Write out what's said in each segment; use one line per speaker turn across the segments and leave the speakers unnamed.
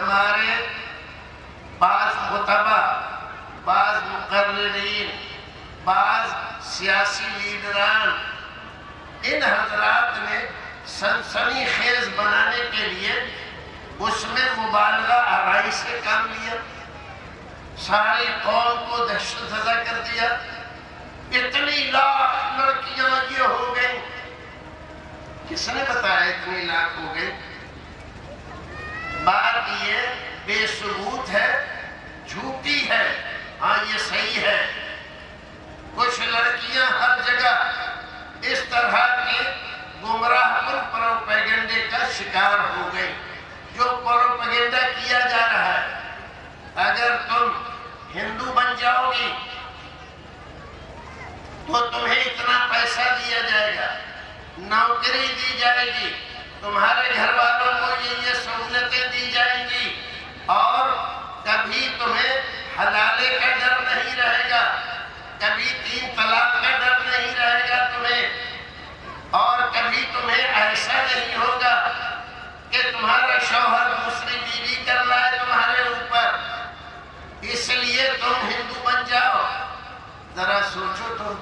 ہمارے بعض خطبہ، بعض مقررین، بعض سیاسی لیڈران، ان حضرات نے سنسنی خیز بنانے کے لیے اس میں مبالغہ آرائی سے کام لیا، ساری قوم کو دہشت زدہ کر دیا، اتنی لاکھ لڑکیاں یہ ہو گئیں۔ کس نے بتایا اتنی لاکھ ہو گئی؟ بات یہ بے ثبوت ہے، جھوٹی ہے۔ ہاں یہ صحیح ہے، کچھ لڑکیاں ہر جگہ اس طرح کے گمراہ کن پروپیگنڈے کا شکار ہو گئی۔ جو پروپیگنڈا کیا جا رہا ہے، اگر تم ہندو بن جاؤ گی تو تمہیں اتنا پیسہ دیا جائے گا، نوکری دی جائے گی، تمہارے گھر والوں کو یہ سہولتیں دی جائیں گی، اور کبھی تمہیں حلالے کا ڈر نہیں رہے گا، کبھی 3 طلاق کا ڈر نہیں رہے گا تمہیں، اور کبھی تمہیں ایسا نہیں ہوگا کہ تمہارا شوہر دوسری بیوی کر لائے تمہارے اوپر، اس لیے تم ہندو بن جاؤ۔ ذرا سوچو تو،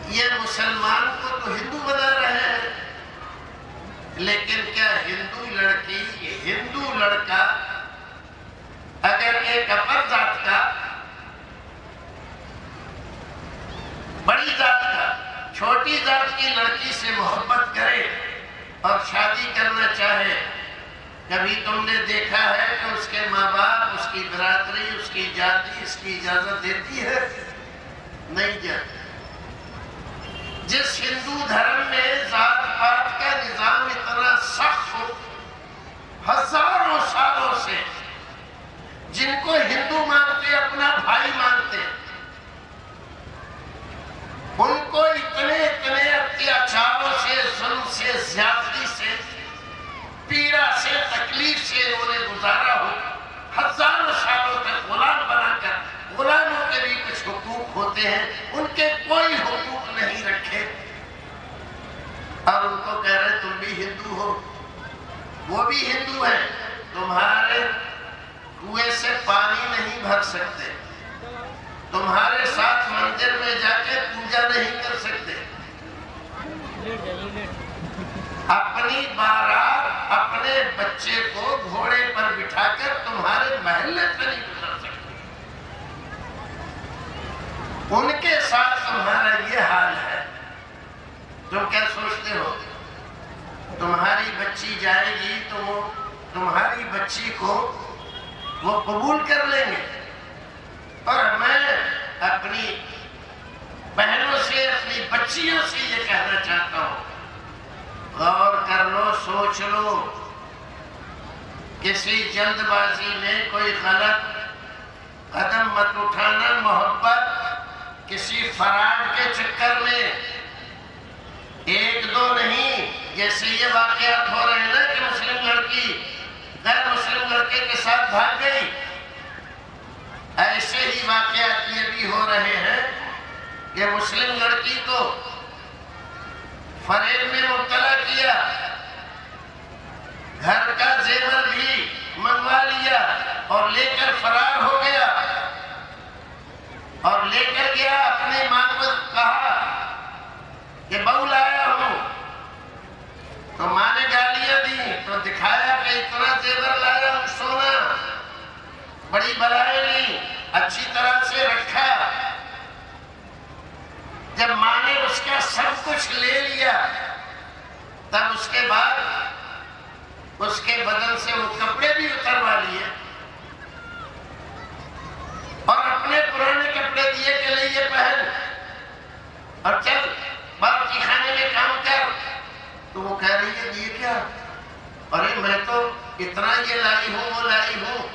یہ مسلمان کو تو ہندو بنا رہے ہیں، لیکن کیا ہندو لڑکی، ہندو لڑکا اگر ایک اپر ذات کا، بڑی ذات کا، چھوٹی ذات کی لڑکی سے محبت کرے اور شادی کرنا چاہے، کبھی تم نے دیکھا ہے کہ اس کے ماں باپ، اس کی برادری، اس کی جاتی اس کی اجازت دیتی ہے؟ نہیں جاتی۔ جس ہندو دھرم میں ذات پات کا نظام اتنا سخت ہو، ہزاروں سالوں سے جن کو ہندو مانتے اپنا بھائی مانتے، ان کو اتنے اتیاچاروں سے، ظلم سے، زیادتی سے، پیڑا سے، تکلیف سے انہوں نے گزارا ہو، ہزاروں سالوں تک غلام بنا کر، غلاموں کے بھی کچھ حقوق ہوتے ہیں، ان کے کوئی حقوق نہیں رکھے، اور ان کو کہہ رہے تم بھی ہندو ہو، وہ بھی ہندو ہیں، تمہارے کنویں سے پانی نہیں بھر سکتے، تمہارے ساتھ مندر میں جا کے پوجا نہیں کر سکتے، اپنی بارات اپنے بچے کو گھوڑے پر بٹھا کر تمہارے محلے سے نہیں گزر سکتے، ان کے ساتھ تمہارا یہ حال ہے۔ تم کیا سوچتے ہو تمہاری بچی جائے گی تو وہ تمہاری بچی کو وہ قبول کر لیں گے؟ اور میں اپنی بہنوں سے، اپنی بچیوں سے یہ کہنا چاہتا ہوں، غور کر لو، سوچ لو، کسی جلد بازی میں کوئی غلط قدم مت اٹھانا، محبت کسی فراڈ کے چکر میں، 1 2 نہیں، جیسے یہ واقعات ہو رہے ہیں نا کہ مسلم لڑکی غیر مسلم لڑکے کے ساتھ بھاگ گئی، ایسے ہی واقعات یہ بھی ہو رہے ہیں کہ مسلم لڑکی کو فریب میں مبتلا کیا، گھر کا زیور بھی منگوا لیا اور لے کر فرار ہو گیا، اور لے کر گیا اپنی ماں کو کہا کہ بہو لایا ہوں، تو ماں نے گالیاں دی، تو دکھایا کہ اتنا زیور لایا ہوں، سونا، بڑی بلائیں لی، اچھی طرح سے رکھا۔ جب ماں نے اس کا سب کچھ لے لیا، تب اس کے بعد اس کے بدن سے وہ کپڑے بھی اتروا لیے اور اپنے پرانے کپڑے دیے کہ لے یہ پہن اور چل باورچی خانے میں کام کر۔ تو وہ کہہ رہی ہے یہ کیا؟ ارے میں تو اتنا یہ لائی ہوں، وہ لائی ہوں،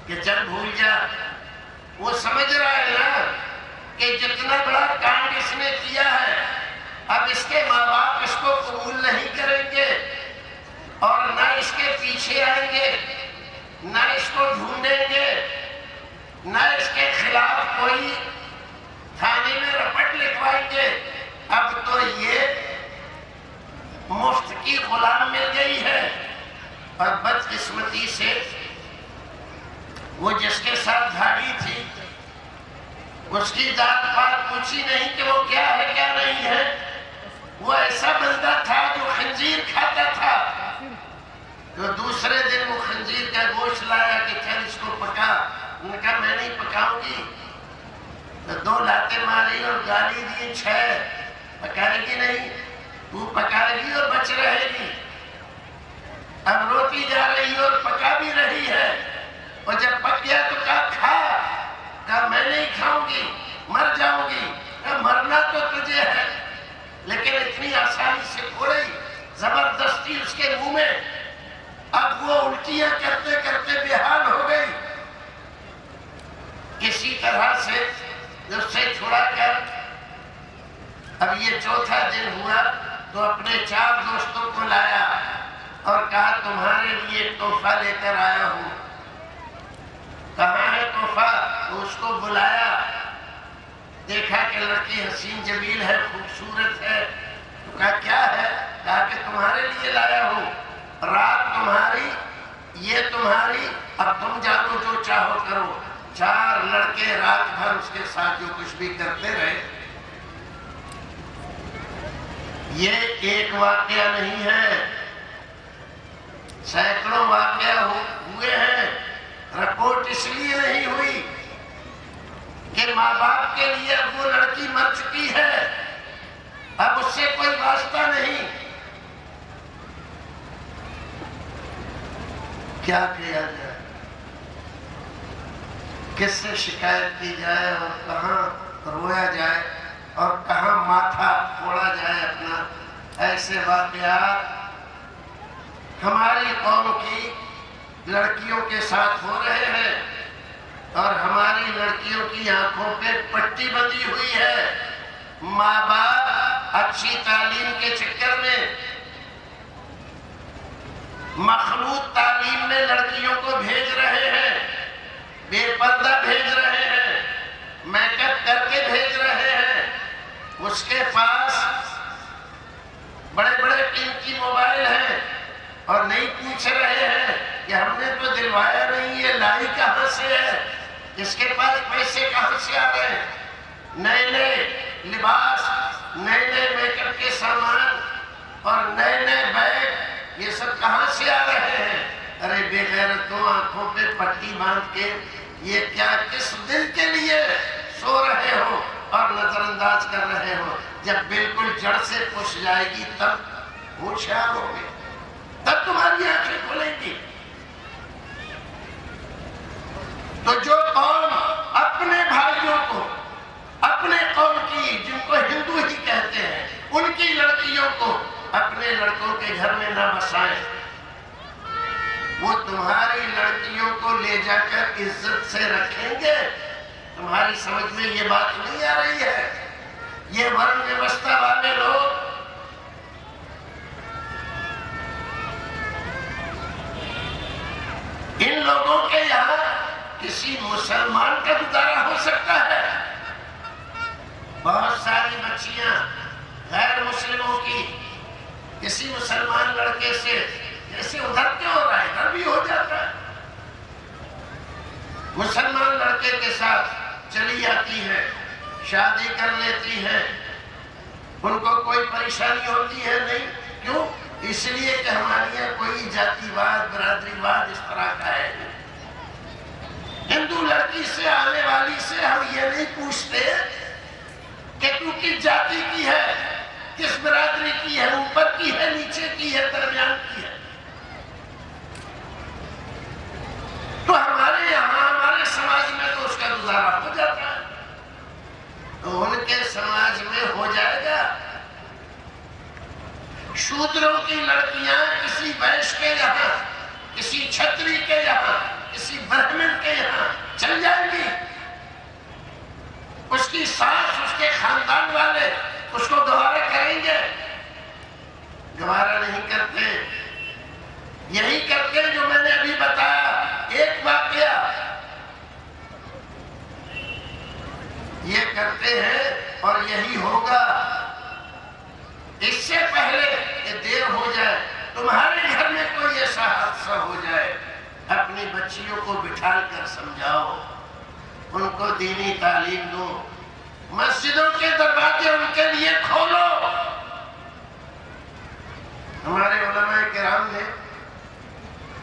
کہ چل بھول جا۔ وہ سمجھ رہا ہے نا کہ جتنا بڑا کانڈ اس نے کیا ہے، اب اس کے ماں باپ اس کو قبول نہیں کریں گے اور نہ اس کے پیچھے آئیں گے، نہ اس کو ڈھونڈیں گے، نہ اس کے خلاف کوئی تھانے میں رپٹ لکھوائیں گے۔ اب تو یہ مفت کی غلام مل گئی ہے، اور بدقسمتی بدقسمتی سے وہ جس کے ساتھ بھاگی تھی اس کی ذات پات پوچھی نہیں کہ وہ کیا ہے کیا نہیں ہے. وہ ایسا بندہ تھا جو خنزیر کھاتا تھا. تو دوسرے دن وہ خنزیر کا گوشت لایا کہ چل اس کو پکا. انہوں نے کہا میں نہیں پکاؤں گی. تو 2 لاتیں ماری اور گالی دی. 6 پکائے گی نہیں, تو پکائے گی اور بچ رہے گی. اب روتی جا رہی اور پکا بھی رہی ہے. اور جب پک گیا تو کہا کھا. کہا میں نہیں کھاؤں گی, مر جاؤں گی. کہا مرنا تو تجھے ہے لیکن اتنی آسانی سے تھوڑی, زبردستی اس کے منہ میں. اب وہ الٹیاں کرتے کرتے بے حال ہو گئی. کسی طرح سے اس سے چھڑا کر اب یہ 4تھا دن ہوا تو اپنے 4 دوستوں کو لایا اور کہا تمہارے لیے ایک تحفہ لے کر آیا ہوں. کہاں ہے تحفہ؟ تو اس کو بلایا. دیکھا کہ لڑکی حسین جمیل ہے, خوبصورت ہے. تو کہا کیا ہے؟ کہا کہ تمہارے لیے لایا ہوں. رات تمہاری, یہ تمہاری, اب تم جانو جو چاہو کرو. 4 لڑکے رات بھر اس کے ساتھ جو کچھ بھی کرتے رہے. یہ ایک واقعہ نہیں ہے, سینکڑوں واقعہ ہوئے ہیں. رپورٹ اس لیے نہیں ہوئی کہ ماں باپ کے لیے اب وہ لڑکی مر چکی ہے, اب اس سے کوئی واسطہ نہیں. کیا کیا جائے, کس سے شکایت کی جائے اور کہاں رویا جائے اور کہاں ماتھا پھوڑا جائے اپنا. ایسے واقعات ہماری قوم کی لڑکیوں کے ساتھ ہو رہے ہیں اور ہماری لڑکیوں کی آنکھوں پہ پٹی بندھی ہوئی ہے. ماں باپ اچھی تعلیم کے چکر میں مخلوط تعلیم میں لڑکیوں کو بھیج رہے ہیں, بے پردہ بھیج رہے ہیں, میک اپ کر کے بھیج رہے ہیں. اس کے پاس بڑے بڑے قیمتی موبائل ہیں اور نہیں پوچھ رہے ہیں کہ ہم نے تو دلوایا نہیں, یہ لائی کہاں سے ہے, اس کے پاس پیسے کہاں سے آ رہے ہیں. نئے نئے لباس, نئے نئے میک اپ کے سامان اور نئے نئے بیگ, یہ سب کہاں سے آ رہے ہیں. ارے بے غیرتوں, آنکھوں پہ پٹی باندھ کے یہ کیا کس دن کے لیے سو رہے ہو اور نظر انداز کر رہے ہو. جب بالکل جڑ سے پوچھ جائے گی تب ہوشیار ہوگے, تب تمہاری آنکھیں کھلیں گی. تو جو قوم اپنے بھائیوں کو, اپنے قوم کی جن کو ہندو ہی کہتے ہیں, ان کی لڑکیوں کو اپنے لڑکوں کے گھر میں نہ بسائیں, وہ تمہاری لڑکیوں کو لے جا کر عزت سے رکھیں گے. تمہاری سمجھ میں یہ بات نہیں آ رہی ہے. یہ ورن ویوستھا والے لوگ ان لوگوں کے یہاں کسی مسلمان کا گزارا ہو سکتا ہے. بہت ساری بچیاں غیر مسلموں کی کسی مسلمان لڑکے سے, جیسے ادھر کیوں ہو رہا ہے ادھر بھی ہو جاتا ہے, مسلمان لڑکے کے ساتھ چلی آتی ہے, شادی کر لیتی ہے, ان کو کوئی پریشانی ہوتی ہے نہیں. کیوں؟ اس لیے کہ ہمارے یہاں کوئی جاتی واد, برادری واد اس طرح کا ہے. ہندو لڑکی سے آنے والی سے ہم یہ نہیں پوچھتے کہ تو کس جاتی کی ہے, کس برادری کی ہے, اوپر کی ہے, نیچے کی ہے, درمیان کی ہے. تو ہمارے یہاں, ہمارے سماج میں تو اس کا گزارا ہو جاتا ہے, تو ان کے سماج میں ہو جائے گا. شودروں کی لڑکیاں کسی ویش کے یہاں, کسی چھتری کے یہاں, کسی برہمن کے یہاں چل جائیں گی. اس کی ساس, اس کے خاندان والے اس کو گوارا کریں گے؟ گوارا نہیں کرتے. یہی کرتے جو میں نے ابھی بتایا. ایک واقعہ یہ کرتے ہیں اور یہی ہوگا. اس سے پہلے کہ دیر ہو جائے, تمہارے گھر میں کوئی ایسا حادثہ ہو جائے بچیوں کو بٹھا کر سمجھاؤ، ان کو دینی تعلیم دو، مسجدوں کے دروازے ان کے لیے کھولو۔ ہمارے علماء کرام نے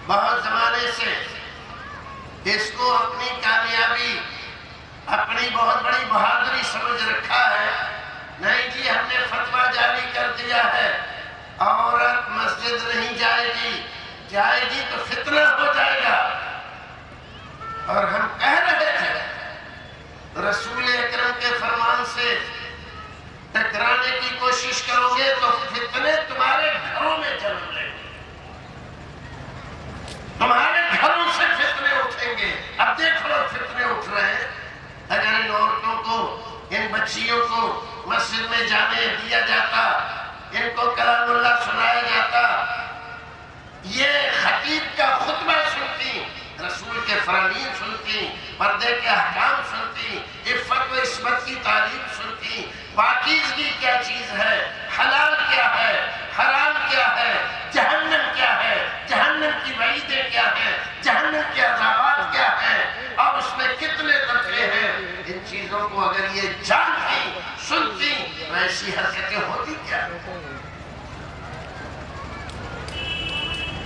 بہت زمانے سے اس کو اپنی کامیابی، اپنی بہت بڑی بہادری سمجھ رکھا ہے۔ نہیں جی، ہم نے فتویٰ جاری کر دیا ہے، عورت مسجد نہیں جائے گی، جائے گی تو فتنہ ہو جائے گا۔ اور ہم کہہ رہے تھے رسول اکرم کے فرمان سے ٹکرانے کی کوشش کرو گے تو فتنے تمہارے گھروں میں جنم لیں گے، تمہارے گھروں سے فتنے اٹھیں گے۔ اب دیکھ لو فتنے اٹھ رہے ہیں۔ اگر ان عورتوں کو، ان بچیوں کو مسجد میں جانے دیا جاتا، ان کو کلام اللہ سنایا جاتا، یہ خطیب کا خطبہ سنتی، رسول کے فرامین سنتی، پردے کے احکام سنتی، عفت و عصمت کی تعلیم سنتی، پاکیزگی کیا چیز ہے، حلال کیا ہے، حرام کیا ہے، جہنم کیا ہے، جہنم کی وعیدیں کیا ہیں، جہنم کے عذابات کیا ہیں، اور اس میں کتنے دفعے ہیں۔ ان چیزوں کو اگر یہ جانتی، سنتی، تو ایسی حرکتیں ہوتی کیا؟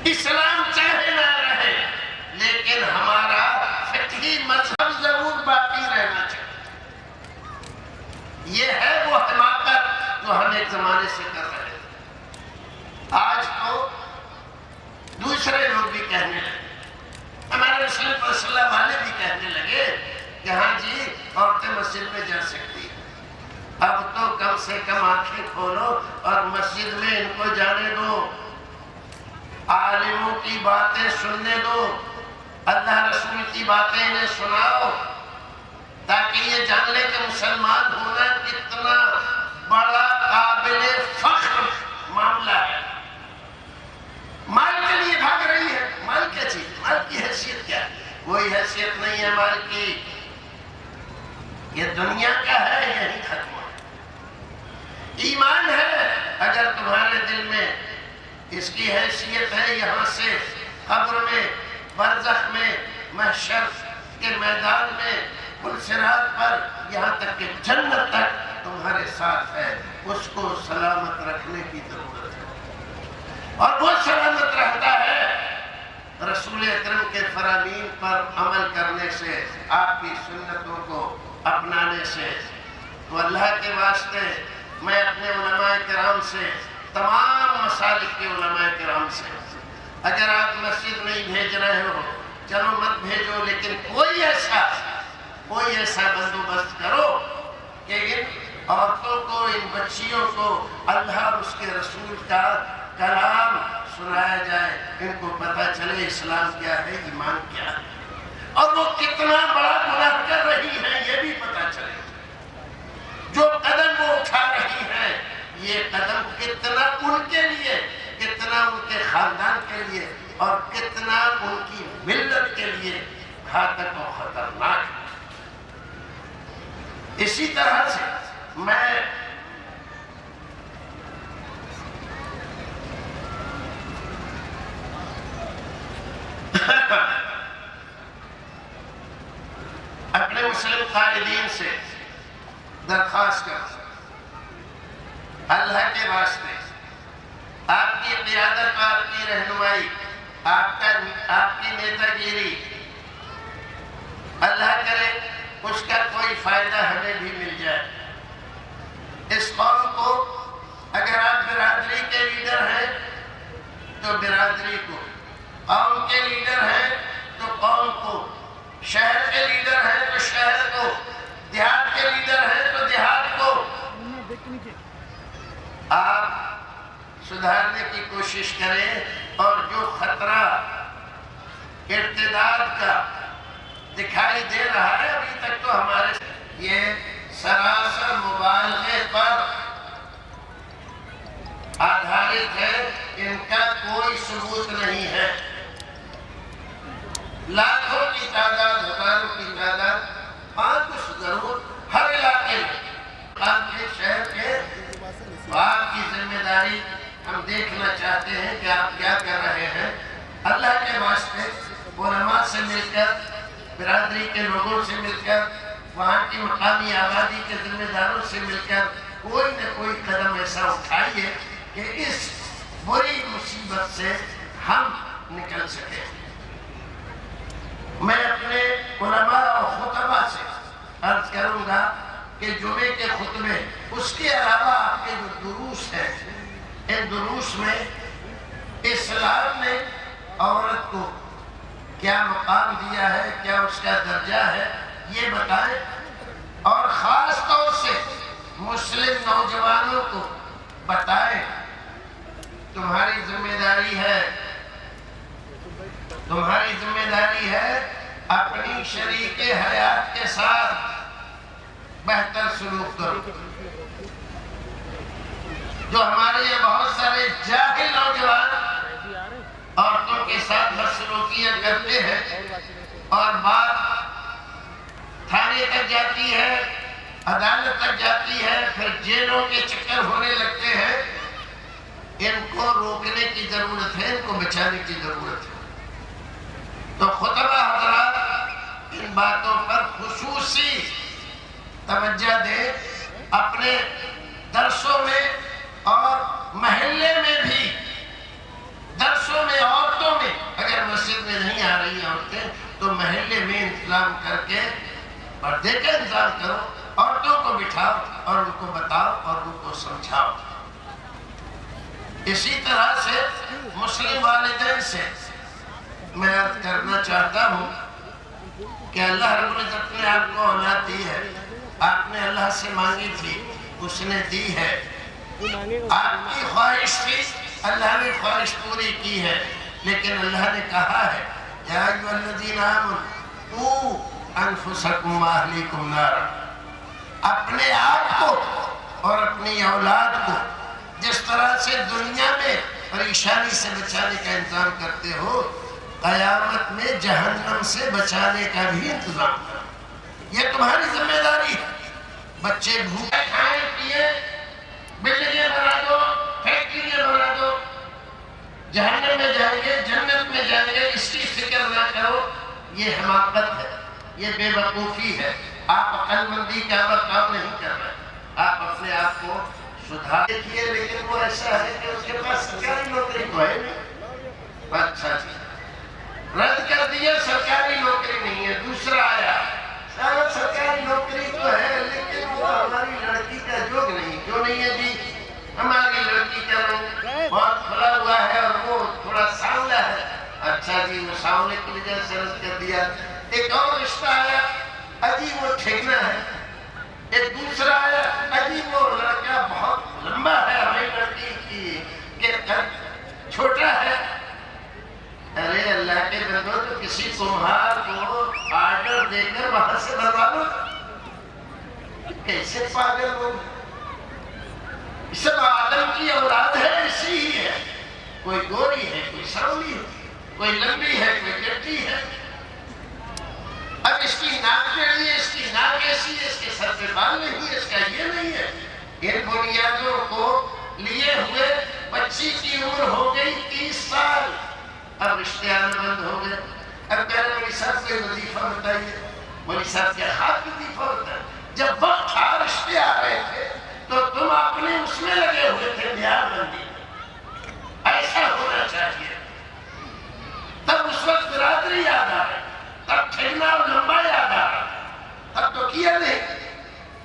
اسلام چاہے نہ رہے، لیکن ہمارا فقہی مذہب ضرور باقی رہنا چاہیے۔ یہ ہے وہ حماقت جو ہم ایک زمانے سے کر رہے تھے۔ آج تو دوسرے لوگ بھی کہنے لگے، ہمارے رسول پر صلی اللہ والے بھی کہنے لگے کہ ہاں جی، عورتیں مسجد میں جا سکتی ہیں۔ اب تو کم سے کم آنکھیں کھولو اور مسجد میں ان کو جانے دو، عالموں کی باتیں سننے دو، اللہ رسول کی باتیں انہیں سناؤ، تاکہ یہ جان لے کہ مسلمان ہونا کتنا بڑا قابل فخر معاملہ ہے۔ مال کے لیے بھاگ رہی ہے، مال کیا چیز، مال کی حیثیت کیا ہے؟ کوئی حیثیت نہیں ہے مال کی، یہ دنیا کا ہے، یہی ختم ہے۔ ایمان ہے، اگر تمہارے دل میں اس کی حیثیت ہے، یہاں سے قبر میں، برزخ میں، محشر کے میدان میں، پلسرات پر، یہاں تک کہ جنت تک تمہارے ساتھ ہے، اس کو سلامت رکھنے کی ضرورت ہے۔ اور وہ سلامت رہتا ہے رسول اکرم کے فرامین پر عمل کرنے سے، آپ کی سنتوں کو اپنانے سے۔ تو اللہ کے واسطے میں اپنے علماء کرام سے، تمام مسالک کے علماء کرام سے، اگر آپ مسجد نہیں بھیج رہے ہو چلو مت بھیجو، لیکن کوئی ایسا بندوبست کرو کہ ان عورتوں کو، ان بچیوں کو اللہ اور اس کے رسول کا کلام سنایا جائے، ان کو پتہ چلے اسلام کیا ہے، ایمان کیا ہے، اور وہ کتنا بڑا گناہ کر رہی ہیں یہ بھی پتہ چلے۔ جو قدم وہ اٹھا رہی ہیں، یہ قدم کتنا ان کے لیے، کتنا ان کے خاندان کے لیے، اور کتنا ان کی ملت کے لیے گھاتک و خطرناک ہے۔ اسی طرح سے میں اپنے مسلم قائدین سے درخواست کرتا ہوں، اللہ کے واسطے آپ کی قیادت، آپ کی رہنمائی، آپ کی نیتا گیری، اللہ کرے اس کا کوئی فائدہ ہمیں بھی مل جائے۔ اس قوم کو، اگر آپ برادری کے لیڈر ہیں تو برادری کو، قوم کے لیڈر ہیں تو قوم کو، شہر کے لیڈر ہیں تو شہر کو، دیہات کے لیڈر ہیں تو دیہات کو، آپ سدھارنے کی کوشش کریں۔ اور جو خطرہ ارتداد کا دکھائی دے رہا ہے، ابھی تک تو ہمارے یہ سراسر مبالغے پر آدھارت ہے، ان کا کوئی ثبوت نہیں ہے۔ لاکھوں کی تعداد، ہزاروں کی تعداد، ہاں کچھ ضرور ہر علاقے میں، آپ کے شہر کے، آپ کی ذمہ داری ہم دیکھنا چاہتے ہیں کہ آپ کیا کر رہے ہیں۔ اللہ کے واسطے علماء سے مل کر، برادری کے لوگوں سے مل کر، وہاں کی مقامی آبادی کے ذمہ داروں سے مل کر کوئی نہ کوئی قدم ایسا اٹھائیے کہ اس بری مصیبت سے ہم نکل سکیں۔ میں اپنے علماء اور خطبہ سے عرض کروں گا کہ جمعے کے خطبے، اس کے علاوہ آپ کے جو دروس ہیں، ان دروس میں اسلام نے عورت کو کیا مقام دیا ہے، کیا اس کا درجہ ہے، یہ بتائیں، اور خاص طور سے مسلم نوجوانوں کو بتائیں تمہاری ذمہ داری ہے اپنی شریک حیات کے ساتھ بہتر سلوک کرو۔ جو ہمارے یہاں بہت سارے جاہل نوجوان عورتوں کے ساتھ بدسلوکیاں کرتے ہیں اور بات تھانے تک جاتی ہے، عدالت تک جاتی ہے، پھر جیلوں کے چکر ہونے لگتے ہیں۔ ان کو روکنے کی ضرورت ہے، ان کو بچانے کی ضرورت ہے۔ تو خطبہ حضرات ان باتوں پر خصوصی توجہ دیں، اپنے درسوں میں اور محلے میں بھی، درسوں میں عورتوں میں، اگر مسجد میں نہیں آ رہی عورتیں تو محلے میں انتظام کر کے پردے کا انتظام کرو، عورتوں کو بٹھاؤ اور ان کو بتاؤ اور ان کو سمجھاؤ۔ اسی طرح سے مسلم والدین سے میں عرض کرنا چاہتا ہوں کہ اللہ رب العزت نے آپ کو اولاد دی ہے، آپ نے اللہ سے مانگی تھی، اس نے دی ہے، آپ کی خواہش تھی، اللہ نے خواہش پوری کی ہے، لیکن اللہ نے کہا ہے یا ایھا الذین آمنوا قوا انفسکم واہلیکم نارا، اپنے آپ کو اور اپنی اولاد کو جس طرح سے دنیا میں پریشانی سے بچانے کا انتظام کرتے ہو، قیامت میں جہنم سے بچانے کا بھی انتظام کرو۔ یہ تمہاری ذمہ داری ہے۔ بچے بھوکے کھائیں پیئیں، بلڈنگیں بنا دو، فیکٹریاں بنا دو، جہنم میں جائیں گے، جنت میں جائیں گے، اس کی فکر نہ کرو، یہ حماقت ہے، یہ بے وقوفی ہے۔ آپ عقل مندی کا کام نہیں کر رہے، آپ اپنے آپ کو سدھار دیکھیے، لیکن وہ ایسا ہے کہ اس کے پاس سرکاری نوکری تو ہے نہیں۔ اچھا جی، رد کر دیا، سرکاری نوکری نہیں ہے۔ دوسرا آیا، سرکاری نوکری تو ہے لیکن وہ ہماری لڑکی کا جوگ نہیں۔ کیوں نہیں ہے جی؟ ہماری لڑکی کا رنگ بہت کھلا ہوا ہے اور وہ تھوڑا سانولا ہے۔ اچھا جی، وہ سانولے کی وجہ سے رد کر دیا۔ ایک اور رشتہ آیا، اجی وہ ٹھیکنا ہے۔ ایک دوسرا آیا، اجی وہ لڑکا بہت لمبا ہے، ہماری لڑکی کی کہ قد چھوٹا ہے۔ ارے اللہ کے بندو، تو کسی کمہار کو آرڈر دے کر وہاں سے بھروا لو۔ کیسے پاگل لوگ، سب آدم کی اولاد ہے، اسی ہی ہے، کوئی گوری ہے، کوئی سانولی ہے، کوئی لمبی ہے، کوئی گٹی ہے۔ اب اس کی ناک ٹیڑھی ہے، اس کی ناک ایسی ہے، اس کے سر پہ بال نہیں ہے، اس کا یہ نہیں ہے۔ ان بنیادوں کو لیے ہوئے بچی کی عمر ہو گئی 30 سال، اب رشتے آنا بند ہو گئے۔ اب کہہ رہے مولوی صاحب کے وظیفہ بتائیے، مولوی صاحب کے ہاتھ وظیفہ ہوتا ہے۔ جب وقت تھا رشتے آ رہے تھے تو تم اپنے اس میں لگے ہوئے تھے، دیار بندی میں۔ ایسا ہونا چاہیے۔ تب اس وقت برادری یاد آ رہی، تب ٹھگنا اور لمبا یاد آ رہا، تب تو کیا نہیں۔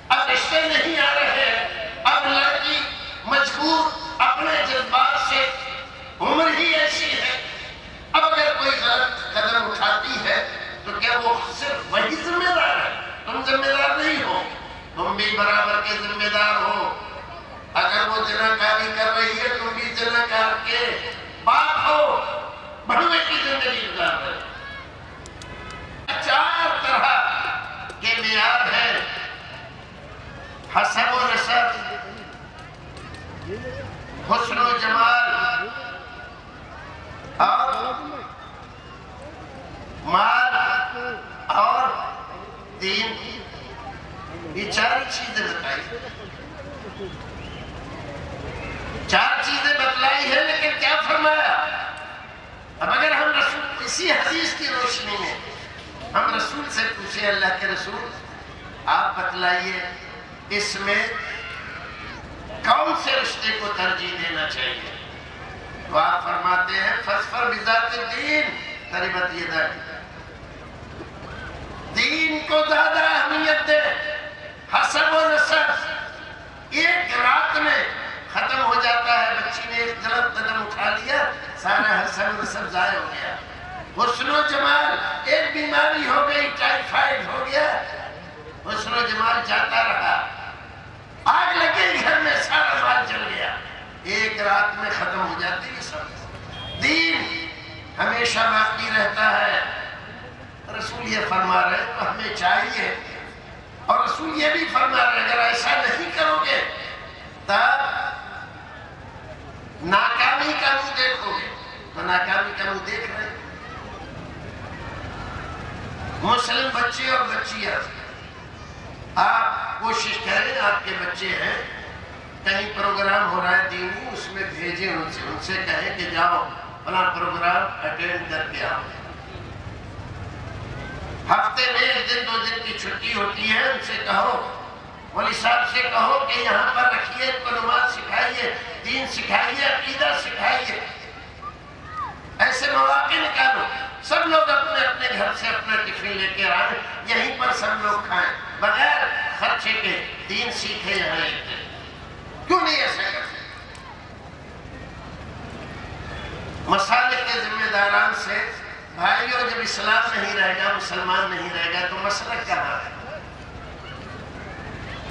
اب رشتے نہیں آ رہے ہیں، اب لڑکی مجبور اپنے جذبات سے، عمر ہی ایسی ہے۔ اب اگر کوئی غلط قدم اٹھاتی ہے تو کیا وہ صرف وہی ذمہ دار ہے؟ تم ذمہ دار نہیں ہو، تم بھی برابر کے ذمہ دار ہو۔ اگر وہ زناکاری کر رہی ہے، تم بھی زناکار کے باپ ہو، بڑھوے کی زندگی گزار رہے۔ 4 طرح کے معیار ہیں، حسب و نسب، حسن و جمال اور مال اور دین، یہ 4 چیزیں بتائی، 4 چیزیں بتلائی ہے، لیکن کیا فرمایا؟ اب اگر ہم رسول کی اسی حدیث کی روشنی میں ہم رسول سے پوچھے، اللہ کے رسول آپ بتلائیے اس میں کون سے رشتے کو ترجیح دینا چاہیے؟ تو آپ فرماتے ہیں فاظفر بذات الدین تربت یداک، دین کو زیادہ اہمیت دے، حسب و نسب ایک رات میں ختم ہو جاتا ہے۔ بچی نے ایک غلط قدم اٹھا لیا، سارا حسب و نسب ضائع ہو گیا۔ حسن و جمال، ایک بیماری ہو گئی، ٹائیفائڈ ہو گیا، حسن و جمال جاتا رہا، آگ لگے گھر میں، سارا مال جل گیا، ایک رات میں ختم ہو جاتی ہے سب۔ دین ہمیشہ باقی رہتا ہے۔ رسول یہ فرما رہے ہیں تو ہمیں چاہیے، اور رسول یہ بھی فرما رہے ہیں اگر ایسا نہیں کرو گے تب ناکامی کا منہ دیکھو گے۔ تو ناکامی کا منہ دیکھ رہے ہیں مسلم بچے اور بچیاں، آپ کوشش کریں، آپ کے بچے ہیں، کہیں پروگرام ہو رہا ہے دینی، اس میں بھیجیں ان سے کہیں کہ جاؤ فلاں پروگرام اٹینڈ کر کے آؤ۔ ہفتے میں ایک دن 2 دن کی چھٹی ہوتی ہے، ان سے کہو، مولی صاحب سے کہو کہ یہاں پر رکھیے، ان کو نماز سکھائیے، دین سکھائیے، عقیدہ سکھائیے۔ ایسے مواقع نکالو، سب لوگ اپنے اپنے گھر سے اپنا ٹفن لے کے آئیں، یہیں پر سب لوگ کھائیں، بغیر خرچے کے دین سیکھے یہاں ایک۔ کیوں نہیں ایسا کرتے؟ مسالک کے ذمہ داران سے بھائیوں، جب اسلام نہیں رہے گا، مسلمان نہیں رہے گا تو مسلک کہاں ہے؟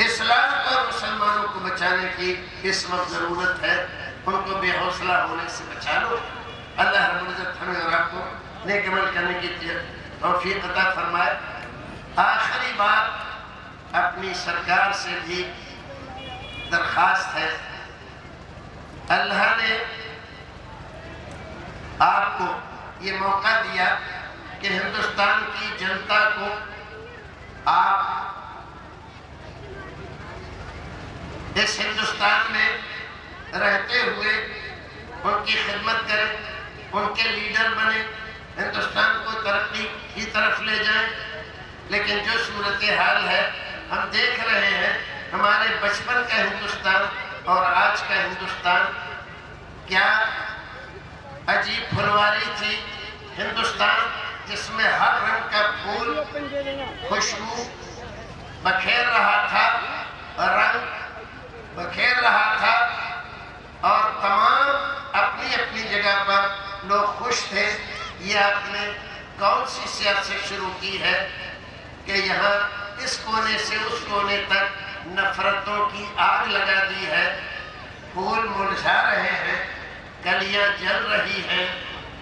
اسلام اور مسلمانوں کو بچانے کی اس وقت ضرورت ہے، ان کو بے حوصلہ ہونے سے بچا لو۔ اللہ رب العزت ہمیں اور آپ کو نیک عمل کرنے کی توفیق عطا فرمائے۔ آخری بات اپنی سرکار سے بھی درخواست ہے، اللہ نے آپ کو یہ موقع دیا کہ ہندوستان کی جنتا کو آپ اس ہندوستان میں رہتے ہوئے ان کی خدمت کریں، ان کے لیڈر بنیں، ہندوستان کو ترقی کی طرف لے جائیں۔ لیکن جو صورتحال ہے ہم دیکھ رہے ہیں، ہمارے بچپن کا ہندوستان اور آج کا ہندوستان، کیا عجیب پھلواری تھی ہندوستان، جس میں ہر رنگ کا پھول خوشبو بکھیر رہا تھا، رنگ بکھیر رہا تھا، اور تمام اپنی اپنی جگہ پر لوگ خوش تھے۔ یہ آپ نے کون سی سیاست شروع کی ہے کہ یہاں اس کونے سے اس کونے تک نفرتوں کی آگ لگا دی ہے، پھول مرجھا رہے ہیں، کلیاں جل رہی ہیں،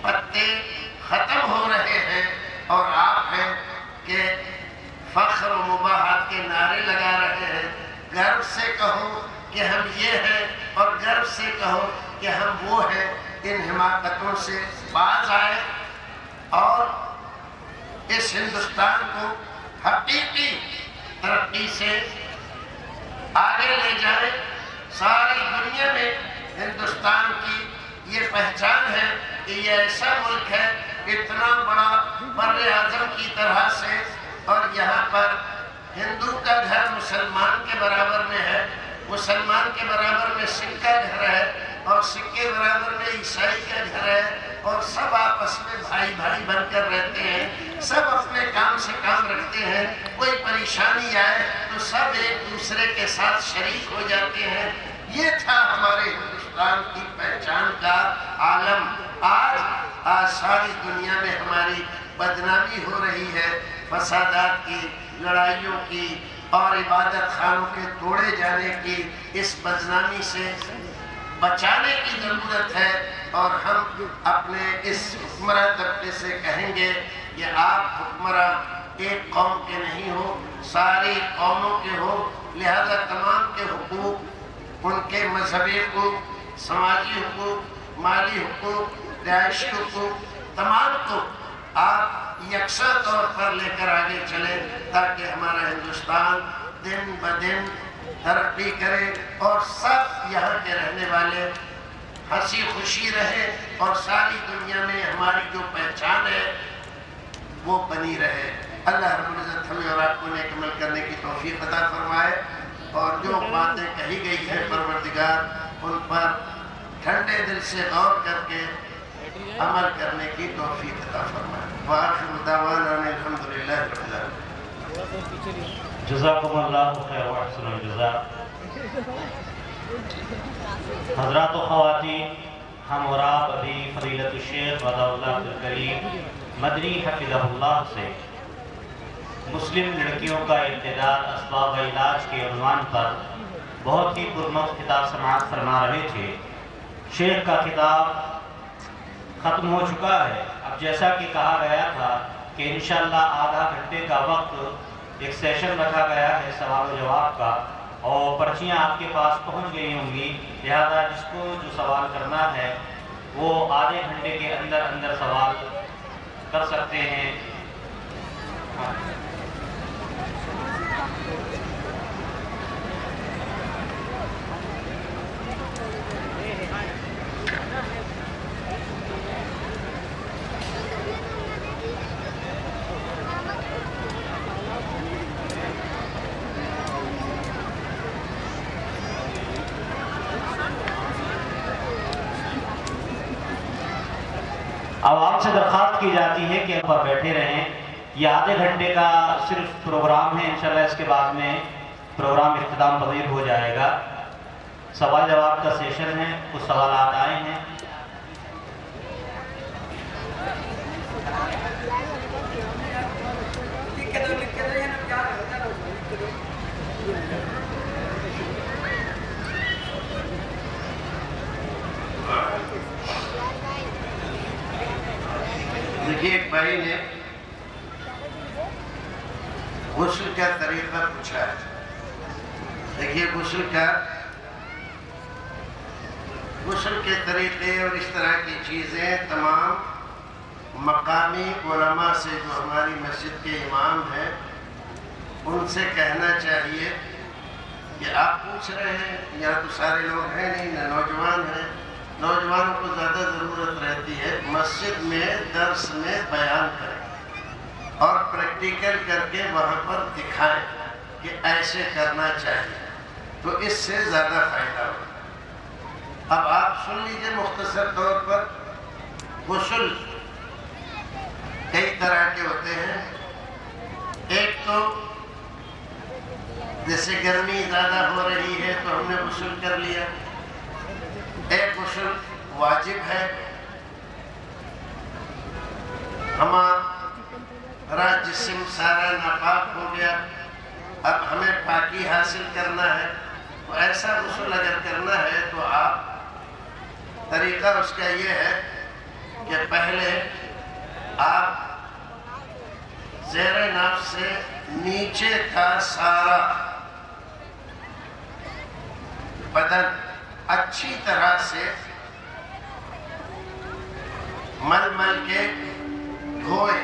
پتے ختم ہو رہے ہیں، اور آپ ہیں کہ فخر و مباحت کے نعرے لگا رہے ہیں۔ گرو سے کہو کہ ہم یہ ہیں، اور گرو سے کہو کہ ہم وہ ہیں۔ ان حماقتوں سے باز آئے اور اس ہندوستان کو حقیقی ترقی سے آگے لے جائیں۔ ساری دنیا میں ہندوستان کی یہ پہچان ہے کہ یہ ایسا ملک ہے اتنا بڑا بر اعظم کی طرح سے، اور یہاں پر ہندو کا گھر مسلمان کے برابر میں ہے، مسلمان کے برابر میں سکھ کا گھر ہے، اور سکھ کے برابر میں عیسائی کا گھر ہے، اور سب آپس میں بھائی بھائی بن کر رہتے ہیں، سب اپنے کام سے کام رکھتے ہیں۔ کوئی پریشانی آئے تو سب ایک دوسرے کے ساتھ شریک ہو جاتے ہیں۔ یہ تھا ہمارے ہندوستان کی پہچان کا عالم۔ آج ساری دنیا میں ہماری بدنامی ہو رہی ہے، فسادات کی، لڑائیوں کی، اور عبادت خانوں کے توڑے جانے کی۔ اس بدنامی سے بچانے کی ضرورت ہے، اور ہم اپنے اس حکمراں طبقے سے کہیں گے کہ آپ حکمراں ایک قوم کے نہیں ہو، ساری قوموں کے ہو، لہذا تمام کے حقوق، ان کے مذہبی حقوق، سماجی حقوق، مالی حقوق، رہائشی حقوق، تمام کو آپ یکساں طور پر لے کر آگے چلیں، تاکہ ہمارا ہندوستان دن بدن ترقی کرے، اور سب یہاں کے رہنے والے ہنسی خوشی رہے اور ساری دنیا میں ہماری جو پہچان ہے وہ بنی رہے۔ اللہ رب العزت ہمیں اور آپ کو نیک عمل کرنے کی توفیق عطا فرمائے، اور جو باتیں کہی گئی ہیں پروردگار ان پر ٹھنڈے دل سے غور کر کے عمل کرنے کی توفیق عطا فرمائے۔ وآخر دعوانا الحمدللہ رب العالمین۔
جزاکم اللہ خیر و احسن الجزاء۔ حضرات و خواتین، ہم اور آپ ابھی فضیلت الشیخ وضاء اللہ عبدالکریم مدنی حفظہ اللہ سے مسلم لڑکیوں کا امتداد اسباب علاج کے عنوان پر بہت ہی پرمخ خطاب سماعت فرما رہے تھے۔ شیخ کا خطاب ختم ہو چکا ہے۔ اب جیسا کہ کہا گیا تھا کہ انشاءاللہ آدھا گھنٹے کا وقت ایک سیشن رکھا گیا ہے سوال و جواب کا، اور پرچیاں آپ کے پاس پہنچ گئی ہوں گی، لہذا جس کو جو سوال کرنا ہے وہ آدھے گھنٹے کے اندر اندر سوال کر سکتے ہیں۔ اب آپ سے درخواست کی جاتی ہے کہ پر بیٹھے رہیں۔ یہ آدھے گھنٹے کا صرف پروگرام ہے، انشاءاللہ اس کے بعد میں پروگرام اختتام پذیر ہو جائے گا۔ سوال جواب کا سیشن ہے، کچھ سوالات آئے ہیں۔
دیکھیے، ایک بھائی نے غسل کا طریقہ پوچھا ہے۔ دیکھیے، غسل کے طریقے اور اس طرح کی چیزیں تمام مقامی علماء سے جو ہماری مسجد کے امام ہیں ان سے کہنا چاہیے کہ آپ پوچھ رہے ہیں، یہاں تو سارے لوگ ہیں نہیں، نہ نوجوان ہیں، نوجوانوں کو زیادہ ضرورت رہتی ہے مسجد میں درس میں بیان کریں اور پریکٹیکل کر کے وہاں پر دکھائیں کہ ایسے کرنا چاہیے، تو اس سے زیادہ فائدہ ہوگا۔ اب آپ سن لیجئے مختصر طور پر۔ غسل کئی طرح کے ہوتے ہیں۔ ایک تو جیسے گرمی زیادہ ہو رہی ہے تو ہم نے غسل کر لیا، ایک غسل واجب ہے، ہمارا جسم سارا ناپاک ہو گیا، اب ہمیں پاکی حاصل کرنا ہے، تو ایسا غسل اگر کرنا ہے تو آپ طریقہ اس کا یہ ہے کہ پہلے آپ زیر ناف سے نیچے کا سارا بدن اچھی طرح سے مل کے دھوئے۔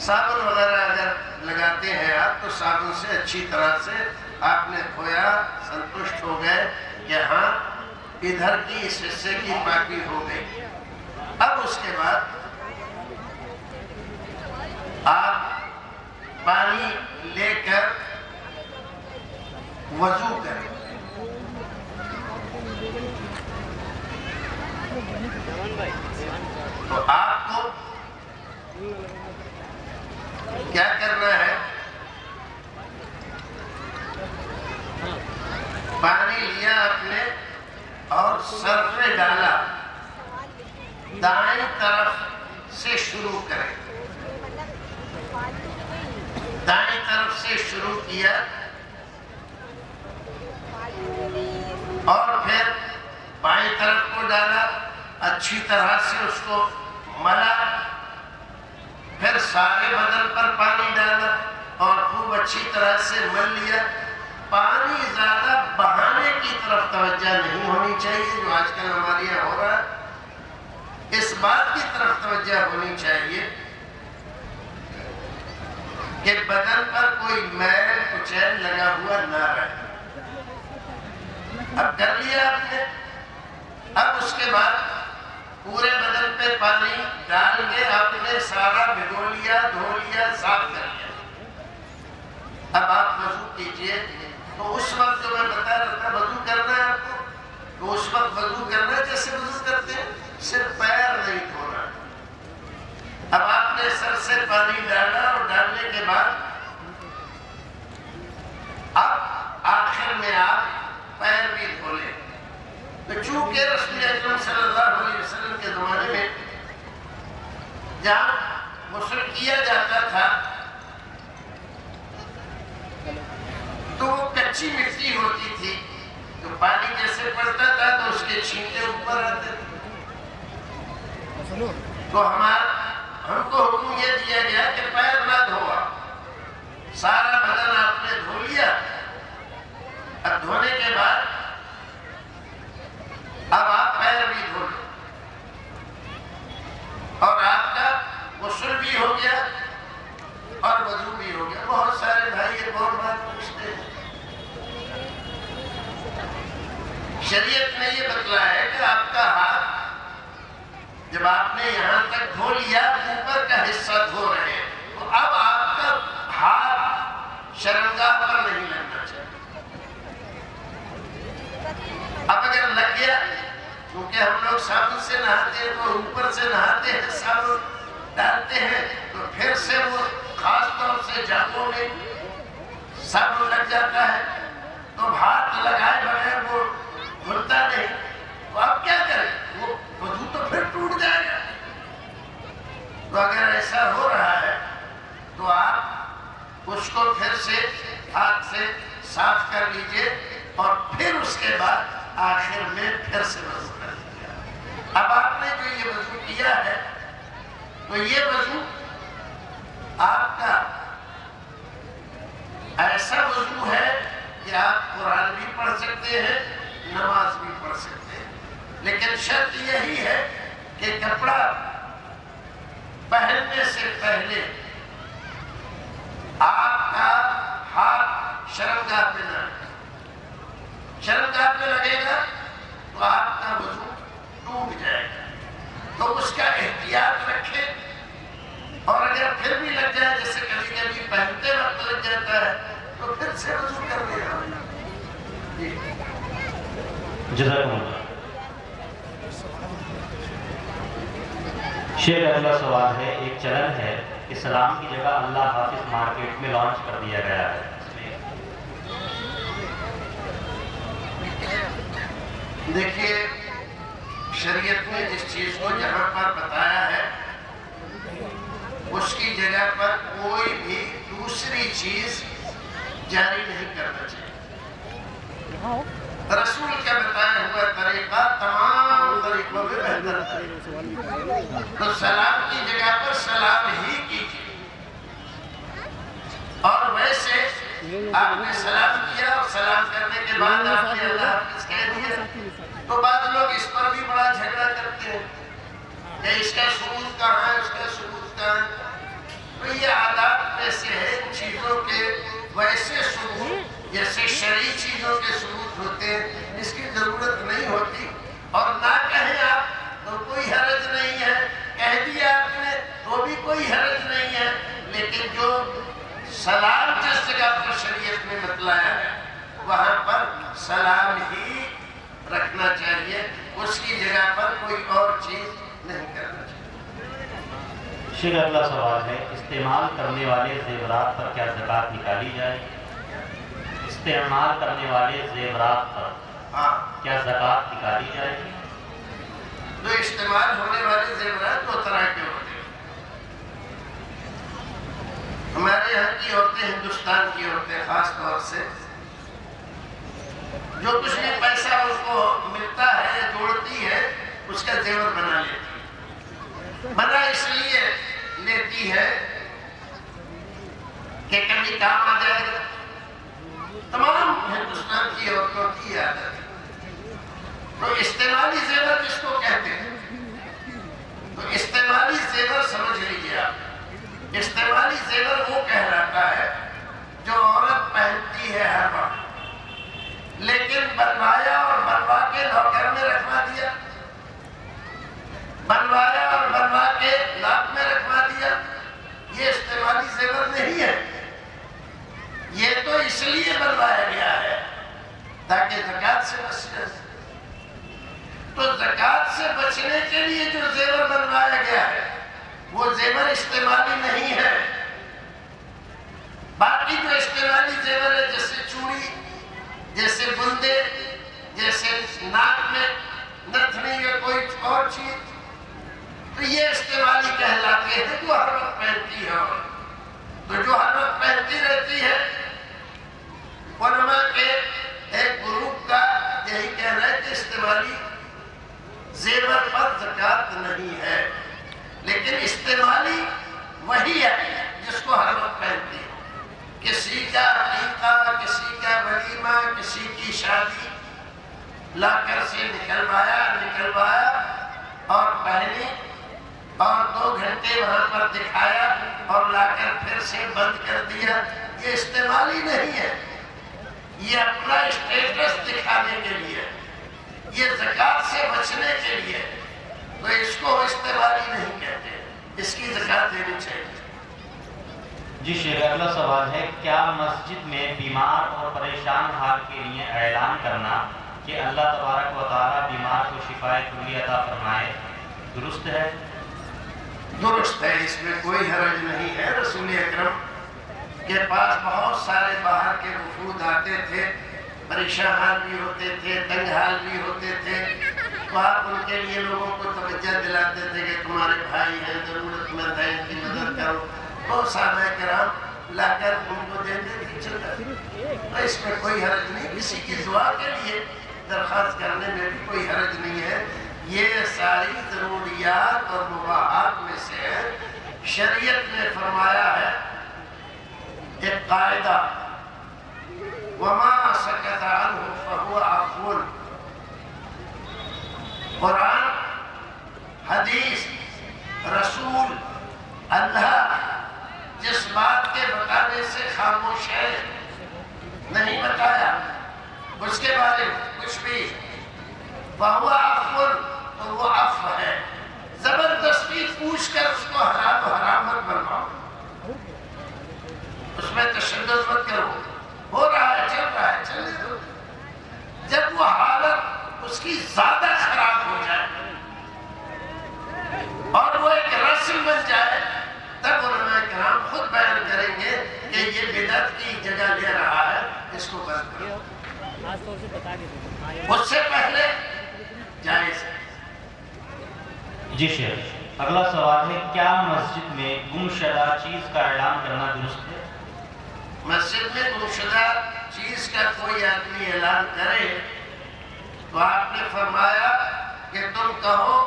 صابن وغیرہ اگر لگاتے ہیں آپ تو صابن سے اچھی طرح سے آپ نے دھویا، سنتشٹ ہو گئے کہ ہاں ادھر کی اس حصے کی پاکی ہو گئی۔ اب اس کے بعد آپ پانی لے کر وضو کریں۔ تو آپ کو کیا کرنا ہے؟ پانی لیا آپ نے اور سر پہ ڈالا، دائیں طرف سے شروع کریں، دائیں طرف سے شروع کیا اور پھر بائیں طرف کو ڈالا، اچھی طرح سے اس کو ملا، پھر سارے بدن پر پانی ڈالا اور خوب اچھی طرح سے مل لیا۔ پانی زیادہ بہانے کی طرف توجہ نہیں ہونی چاہیے جو آج کل ہمارے یہاں ہو رہا ہے، اس بات کی طرف توجہ ہونی چاہیے کہ بدن پر کوئی میل کچیل لگا ہوا نہ رہے۔ اب کر لیا آپ نے، اب اس کے بعد پورے بدن پہ پانی ڈال کے آپ نے سارا بھگو لیا، دھو لیا، صاف کر لیا۔ اب آپ وضو کیجئے۔ تو اس وقت جو میں بتا رہا تھا وضو کرنا ہے آپ کو، تو اس وقت وضو کرنا ہے جیسے وضو کرتے ہیں، صرف پیر نہیں دھونا۔ اب آپ نے سر سے پانی ڈالا اور ڈالنے کے بعد اب آخر میں آپ پیر بھی دھو لیں۔ تو چونکہ رسول اکرم صلی اللہ علیہ وسلم کے زمانے میں جہاں غسل کیا جاتا تھا تو وہ کچی مٹی ہوتی تھی، تو پانی جیسے پڑتا تھا تو اس کے چھینٹے اوپر آتے تھے۔ تو ہم کو حکم یہ دیا گیا کہ پیر نہ دھونا، سارا بدن آپ نے دھو لیا۔ اب دھونے کے بعد اب آپ پیر بھی دھو لیں اور آپ کا غسل بھی ہو گیا اور وضو بھی ہو گیا۔ بہت سارے بھائی ایک اور بات پوچھتے ہیں، شریعت نے یہ بتلایا ہے کہ آپ کا ہاتھ جب آپ نے یہاں تک دھو لیا، اوپر کا حصہ دھو رہے ہیں، تو اب آپ کا ہاتھ شرمگاہ پر نہیں لگنا چاہیے۔ اب اگر لگ گیا، کیونکہ ہم لوگ صابن سے نہاتے ہیں تو اوپر سے نہاتے ہیں، صابن ڈالتے ہیں، تو پھر سے وہ خاص طور سے جانبوں میں صابن لگ جاتا ہے، تو ہاتھ لگائے بغیر وہ دھلتا نہیں۔ تو اب کیا کریں؟ وہ وضو تو پھر ٹوٹ جائے گا۔ تو اگر ایسا ہو رہا ہے تو آپ اس کو پھر سے ہاتھ سے صاف کر لیجئے اور پھر اس کے بعد آخر میں پھر سے وضو کر لیجئے۔ اب آپ نے جو یہ وضو کیا ہے تو یہ وضو آپ کا ایسا وضو ہے کہ آپ قرآن بھی پڑھ سکتے ہیں، نماز بھی پڑھ سکتے ہیں، لیکن شرط یہی ہے کہ کپڑا پہننے سے پہلے آپ کا ہاتھ شرمگاہ پہ نہ لگے۔ شرمگاہ پہ لگے گا تو آپ کا وضو ٹوٹ جائے گا۔ تو اس کا احتیاط رکھیں، اور اگر پھر بھی لگ جائے، جیسے کبھی کبھی پہنتے وقت لگ جاتا ہے، تو پھر سے وضو کر لیا۔
جزاکم اللہ۔ شیخ اگلا سوال ہے، ایک چلن ہے کہ سلام کی جگہ اللہ حافظ مارکیٹ میں لانچ کر دیا گیا ہے۔
دیکھیے، شریعت نے جس چیز کو جہاں پر بتایا ہے اس کی جگہ پر کوئی بھی دوسری چیز جاری نہیں کرنا چاہیے۔ رسول کا بتایا ہوا طریقہ تمام طریقوں میں بہتر ہے۔ تو سلام کی جگہ پر سلام ہی کیجیے، اور ویسے آپ نے سلام کیا اور سلام کرنے کے بعد آپ نے اللہ حافظ کہہ دیا، تو بعض لوگ اس پر بھی بڑا جھگڑا کرتے ہیں کہ اس کا ثبوت کہاں ہے، اس کا ثبوت کہاں ہے۔ تو یہ عادات میں سے ہے چیزوں کے ویسے ثبوت جیسے شرعی چیزوں کے ثبوت ہوتے ہیں، اس کی ضرورت نہیں ہوتی، اور نہ کہیں آپ تو کوئی حرج نہیں ہے، کہہ دیا آپ نے تو بھی کوئی حرج نہیں ہے، لیکن جو سلام جس جگہ پر شریعت میں بتلایا ہے وہاں پر سلام ہی رکھنا چاہیے، اس کی جگہ پر کوئی اور چیز نہیں کرنا چاہیے۔
شیخ اگلا سوال ہے، استعمال کرنے والے زیورات پر کیا زکوٰۃ نکالی جائے؟ استعمال کرنے والے زیورات پر کیا زکوٰۃ نکالی جائے؟
جو استعمال ہونے والے زیورات دو طرح کے ہوتے ہیں۔ ہمارے یہاں کی عورتیں، ہندوستان کی عورتیں خاص طور سے، جو کچھ بھی پیسہ اس کو ملتا ہے یا جوڑتی ہے اس کا زیور بنا لیتی ہے۔ بنا اس لیے لیتی ہے کہ کبھی کام آ جائے گا۔ تمام ہندوستان کی عورتوں کی عادت ہے۔ تو استعمالی زیور جس کو کہتے ہیں، تو استعمالی زیور سمجھ لیجیے آپ، استعمالی زیور وہ کہلاتا ہے جو عورت پہنتی ہے ہر وقت، لیکن بنوایا اور بنوا کے لاکر میں رکھوا دیا، لیے بنوایا گیا ہے تاکہ زکوٰۃ سے بچ جائے۔ تو زکوٰۃ سے بچنے کے لیے جو زیور بنوایا گیا ہے وہ زیور استعمالی نہیں ہے۔ باقی جو استعمالی زیور ہے جیسے چوڑی، جیسے بندے، جیسے ناک میں نتھنی یا کوئی اور چیز، تو یہ استعمالی کہلاتے ہیں جو ہر وقت پہنتی ہے۔ تو جو ہر وقت پہنتی رہتی ہے، علماء کے ایک گروپ کا یہی کہنا ہے کہ استعمالی زیور پر زکوٰۃ نہیں ہے، لیکن استعمالی وہی ہے جس کو ہر وقت پہنتی ہے۔ کسی کا عقیقہ، کسی کا ولیمہ، کسی کی شادی لا کر سے نکلوایا اور پہنی اور 2 گھنٹے وہاں پر دکھایا اور لا کر پھر سے بند کر دیا، یہ استعمالی نہیں ہے، یہ اپنا اسٹیٹس دکھانے کے لیے، یہ زکوٰۃ سے بچنے کے لیے، تو اس کو استعمالی نہیں کہتے، اس کی زکوٰۃ دینی چاہیے۔
جی شیخ، اگلا سوال ہے، کیا مسجد میں بیمار اور پریشان حال کے لیے اعلان کرنا کہ اللہ تبارک و تعالیٰ بیمار کو شفائے کلی عطا فرمائے درست ہے؟
درست ہے، اس میں کوئی حرج نہیں ہے۔ رسول اکرم کے پاس بہت سارے باہر کے وفود آتے تھے، پریشان حال بھی ہوتے تھے، تنگ حال بھی ہوتے تھے، تو آپ ان کے لیے لوگوں کو توجہ دلاتے تھے کہ تمہارے بھائی ہیں، ضرورت مند ہے، ان کی مدد کرو، تو صحابہ کرام لا کر ان کو دیتے تھے، چلتا تو اس میں کوئی حرج نہیں۔ کسی کی دعا کے لیے درخواست کرنے میں بھی کوئی حرج نہیں ہے۔ یہ ساری ضروریات اور مباحات میں سے ہے۔ شریعت نے فرمایا ہے ایک قاعدہ، وَمَا سَكَتَ عَنْهُ فَهُوَ عَفْوٌ۔ قرآن، حدیث، رسول، اللہ جس بات کے بتانے سے خاموش ہے، نہیں بتایا اس کے بارے میں کچھ بھی، فَهُوَ عَفْوٌ، تو وہ عفو ہے۔ زبردستی پوچھ کر اس کو حرام مت بنواؤ، اس میں تشدد مت کرو، ہو رہا ہے، چل رہا ہے، چلنے دو۔ جب وہ حالت اس کی زیادہ خراب ہو جائے اور وہ ایک رسم بن جائے، تب علماء کرام خود بیان کریں گے کہ یہ بدعت کی جگہ لے رہا ہے، اس کو بند کرو۔ اس سے پہلے جائز ہے۔
جی شیخ، اگلا سوال ہے، کیا مسجد میں گم شدہ چیز کا اعلان کرنا درست ہے؟
مسجد میں گم شدہ چیز کا کوئی آدمی اعلان کرے تو آپ نے فرمایا کہ تم کہو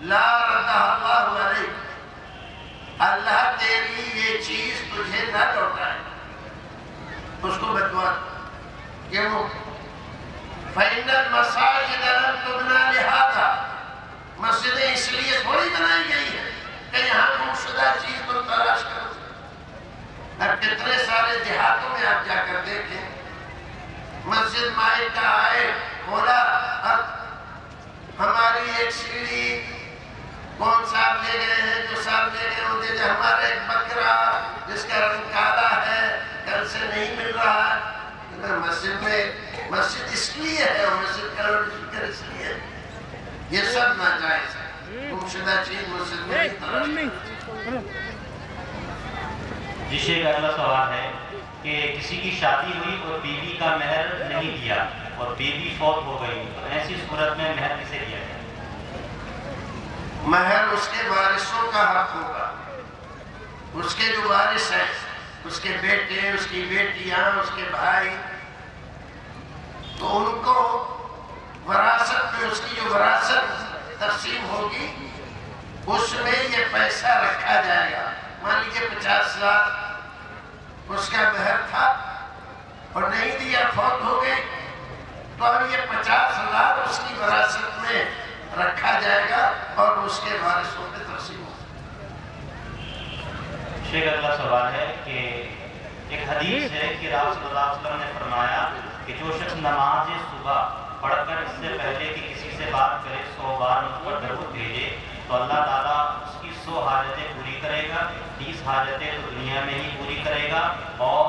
لا ردہ اللہ علیک، اللہ تیری یہ چیز تجھے نہ لوٹائے، اس کو بدعا کہ وہ فَإِنَّ الْمَسَاجِدَ لَمْ تُبْنَى لِهَذَا، مسجدیں اس لیے تھوڑی بنائی گئی ہے کہ یہاں گم شدہ چیز تم تلاش کرو۔ اب کتنے سارے دیہاتوں میں آپ جا کر دیکھیں، مسجد مائک کا آئے کھولا، اب ہماری ایک سیڑھی کون صاحب لے گئے ہیں، جو صاحب لے گئے ہوتے جو ہمارا ایک بکرا جس کا رنگ کالا ہے، کل سے نہیں مل رہا ہے۔ مسجد اس لیے ہے اور مسجد کا فکر اس لیے ہے، یہ سب ناجائز ہے۔ گم شدہ چیز مسجد میں نہیں تلاش۔
جی شیخ، اگلا سوال ہے کہ کسی کی شادی ہوئی اور بیوی کا مہر نہیں دیا اور بیوی فوت ہو گئی، تو ایسی صورت میں مہر کسے دیا جائے؟
مہر اس کے وارثوں کا حق ہوگا، اس کے جو وارث ہیں، اس کے بیٹے، اس کی بیٹیاں، اس کے بھائی، تو ان کو وراثت میں اس کی جو وراثت تقسیم ہوگی اس میں یہ پیسہ رکھا جائے گا۔ مان لیجیے 50,000 اس کا مہر تھا اور نہیں دیا، فوت ہو گئی، تو اب یہ 50,000 اس کی وراثت میں رکھا جائے گا اور اس کے وارثوں میں تقسیم ہوگا۔
شیخ، اگلا سوال ہے کہ ایک حدیث ہے کہ آپ صلی اللہ علیہ وسلم نے فرمایا کہ جو شخص نماز صبح پڑھ کر اس سے پہلے کہ کسی سے بات کرے 100 بار مجھ پر درود بھیجے تو اللہ تعالیٰ اس کی 100 حاجتیں پوری کرے گا، 30 حاجتیں تو دنیا میں ہی پوری کرے گا اور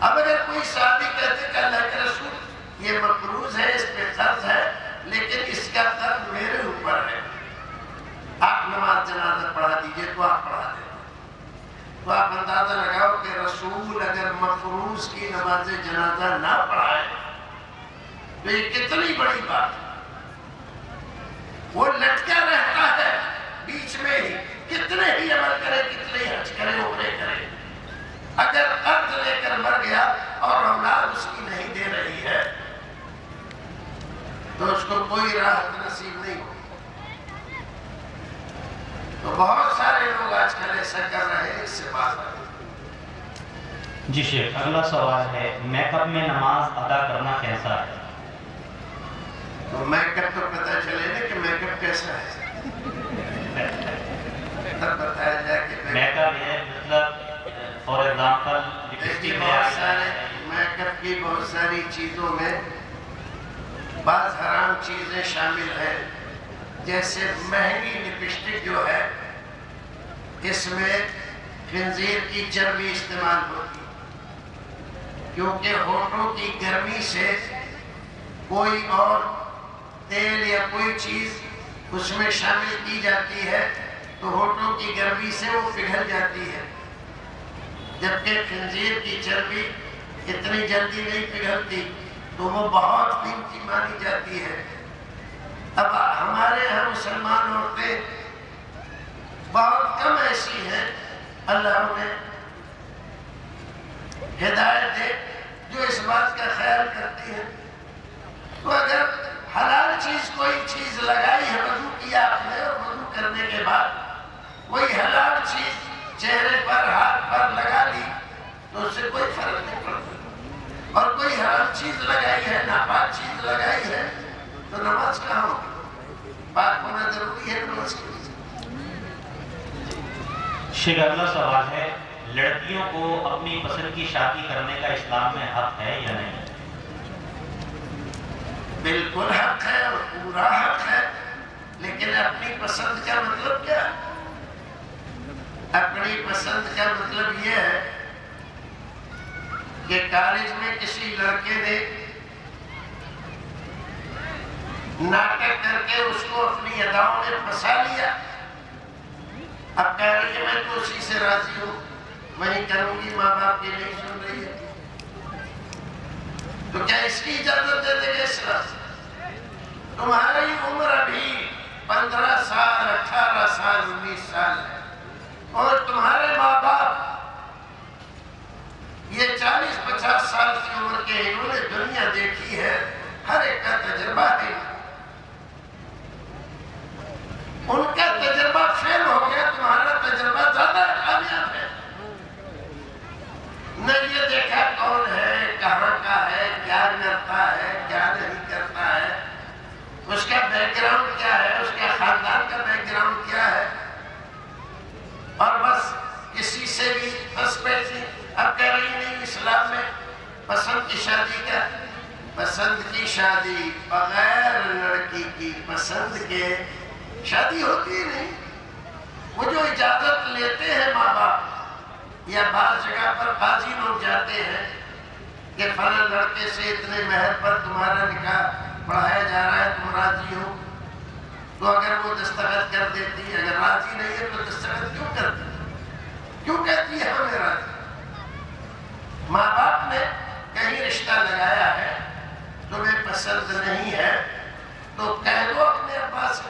اب اگر کوئی صحابی کہتے کہ اللہ کے رسول یہ مقروض ہے، اس پہ قرض ہے، لیکن اس کا قرض میرے اوپر ہے، آپ نماز جنازہ پڑھا دیجئے، تو آپ پڑھا دیں، تو آپ اندازہ لگاؤ کہ رسول اگر مقروض کی نماز جنازہ نہ پڑھائے تو یہ کتنی بڑی بات ہے۔ وہ لٹکا رہتا ہے بیچ میں ہی، کتنے ہی عمل کرے، کتنے ہی حج کرے، عمرے کرے، اگر قرض لے کر مر گیا اور اولاد اس کی نہیں دے رہی ہے تو اس کو کوئی راحت نصیب نہیں ہوگی۔ تو بہت سارے لوگ آج کل ایسا کر رہے ہیں، اس سے بات ہے۔
جی شیخ، اگلا سوال ہے میک اپ میں نماز ادا کرنا کیسا ہے؟
تو میک اپ تو پتہ چلے نا کہ میک اپ کیسا ہے، تب بتایا جائے کہ
میک اپ ہے مطلب فور ایگزامپل
بہت سارے میک اپ کی بہت ساری چیزوں میں بعض حرام چیزیں شامل ہیں، جیسے مہنگی لپسٹک جو ہے اس میں خنزیر کی چربی استعمال ہوتی، کیونکہ ہونٹوں کی گرمی سے کوئی اور تیل یا کوئی چیز اس میں شامل کی جاتی ہے تو ہونٹوں کی گرمی سے وہ پگھل جاتی ہے، جبکہ خنزیر کی چربی اتنی جلدی نہیں پگھلتی، تو وہ بہت قیمتی مانی جاتی ہے۔ اب ہمارے یہاں مسلمان عورتیں بہت کم ایسی ہیں، اللہ انہیں ہدایت دے، جو اس بات کا خیال کرتی ہیں۔ تو اگر حلال چیز کوئی چیز لگائی ہے، وضو کیا آپ نے اور وضو کرنے کے بعد کوئی حلال چیز چہرے پر ہاتھ پر لگا لی تو اس سے کوئی فرق نہیں پڑتا، اور کوئی حرام چیز لگائی ہے، ناپاک چیز لگائی ہے تو نماز کہاں ہوگی؟ پاک ہونا ضروری ہے نماز کے لیے۔
شیخ اگلا سوال ہے لڑکیوں کو اپنی پسند کی شادی کرنے کا اسلام میں حق ہے یا نہیں؟
بالکل حق ہے اور پورا حق ہے، لیکن اپنی پسند کا مطلب کیا ہے؟ اپنی پسند کا مطلب یہ ہے کہ کالج میں کسی لڑکے نے ناٹک کر کے اس کو اپنی اداؤں نے پھنسا لیا، اب کہہ رہی ہے میں تو اسی سے راضی ہوں، وہیں کروں گی، ماں باپ کی نہیں سن رہی ہے، تو کیا اس کی اجازت دے دے گا اس راستے؟ تمہاری عمر ابھی 15 سال 18 سال 19 سال ہے، اور تمہارے ماں باپ یہ 40-50 سال کی عمر کے، انہوں نے دنیا دیکھی ہے، ہر ایک کا تجربہ ہے، ان کا تجربہ فیل ہو گیا، تمہارا تجربہ زیادہ کامیاب ہے، نہ یہ دیکھا کون ہے، کہاں کا ہے، کیا کرتا ہے، کیا نہیں کرتا ہے، اس کا بیک گراؤنڈ کیا ہے، اس کا خاندان کا بیک گراؤنڈ کیا ہے، اور بس کسی سے بھی بس بیٹھی۔ اب کہہ رہی نہیں اسلام میں پسند کی شادی کا، پسند کی شادی بغیر لڑکی کی پسند کے شادی ہوتی ہی نہیں۔ وہ جو اجازت لیتے ہیں ماں باپ، یا بعض جگہ پر قاضی لوگ جاتے ہیں کہ فلاں لڑکے سے اتنے مہر پر تمہارا نکاح پڑھایا جا رہا ہے، تم راضی ہو، تو اگر وہ دستخط کر دیتی، اگر راضی نہیں ہے تو دستخط کیوں کرتی، کیوں کہتی ہے ہمیں راضی؟ ماں باپ نے کہیں رشتہ لگایا ہے، تمہیں پسند نہیں ہے تو کہہ دو اپنے ابا سے،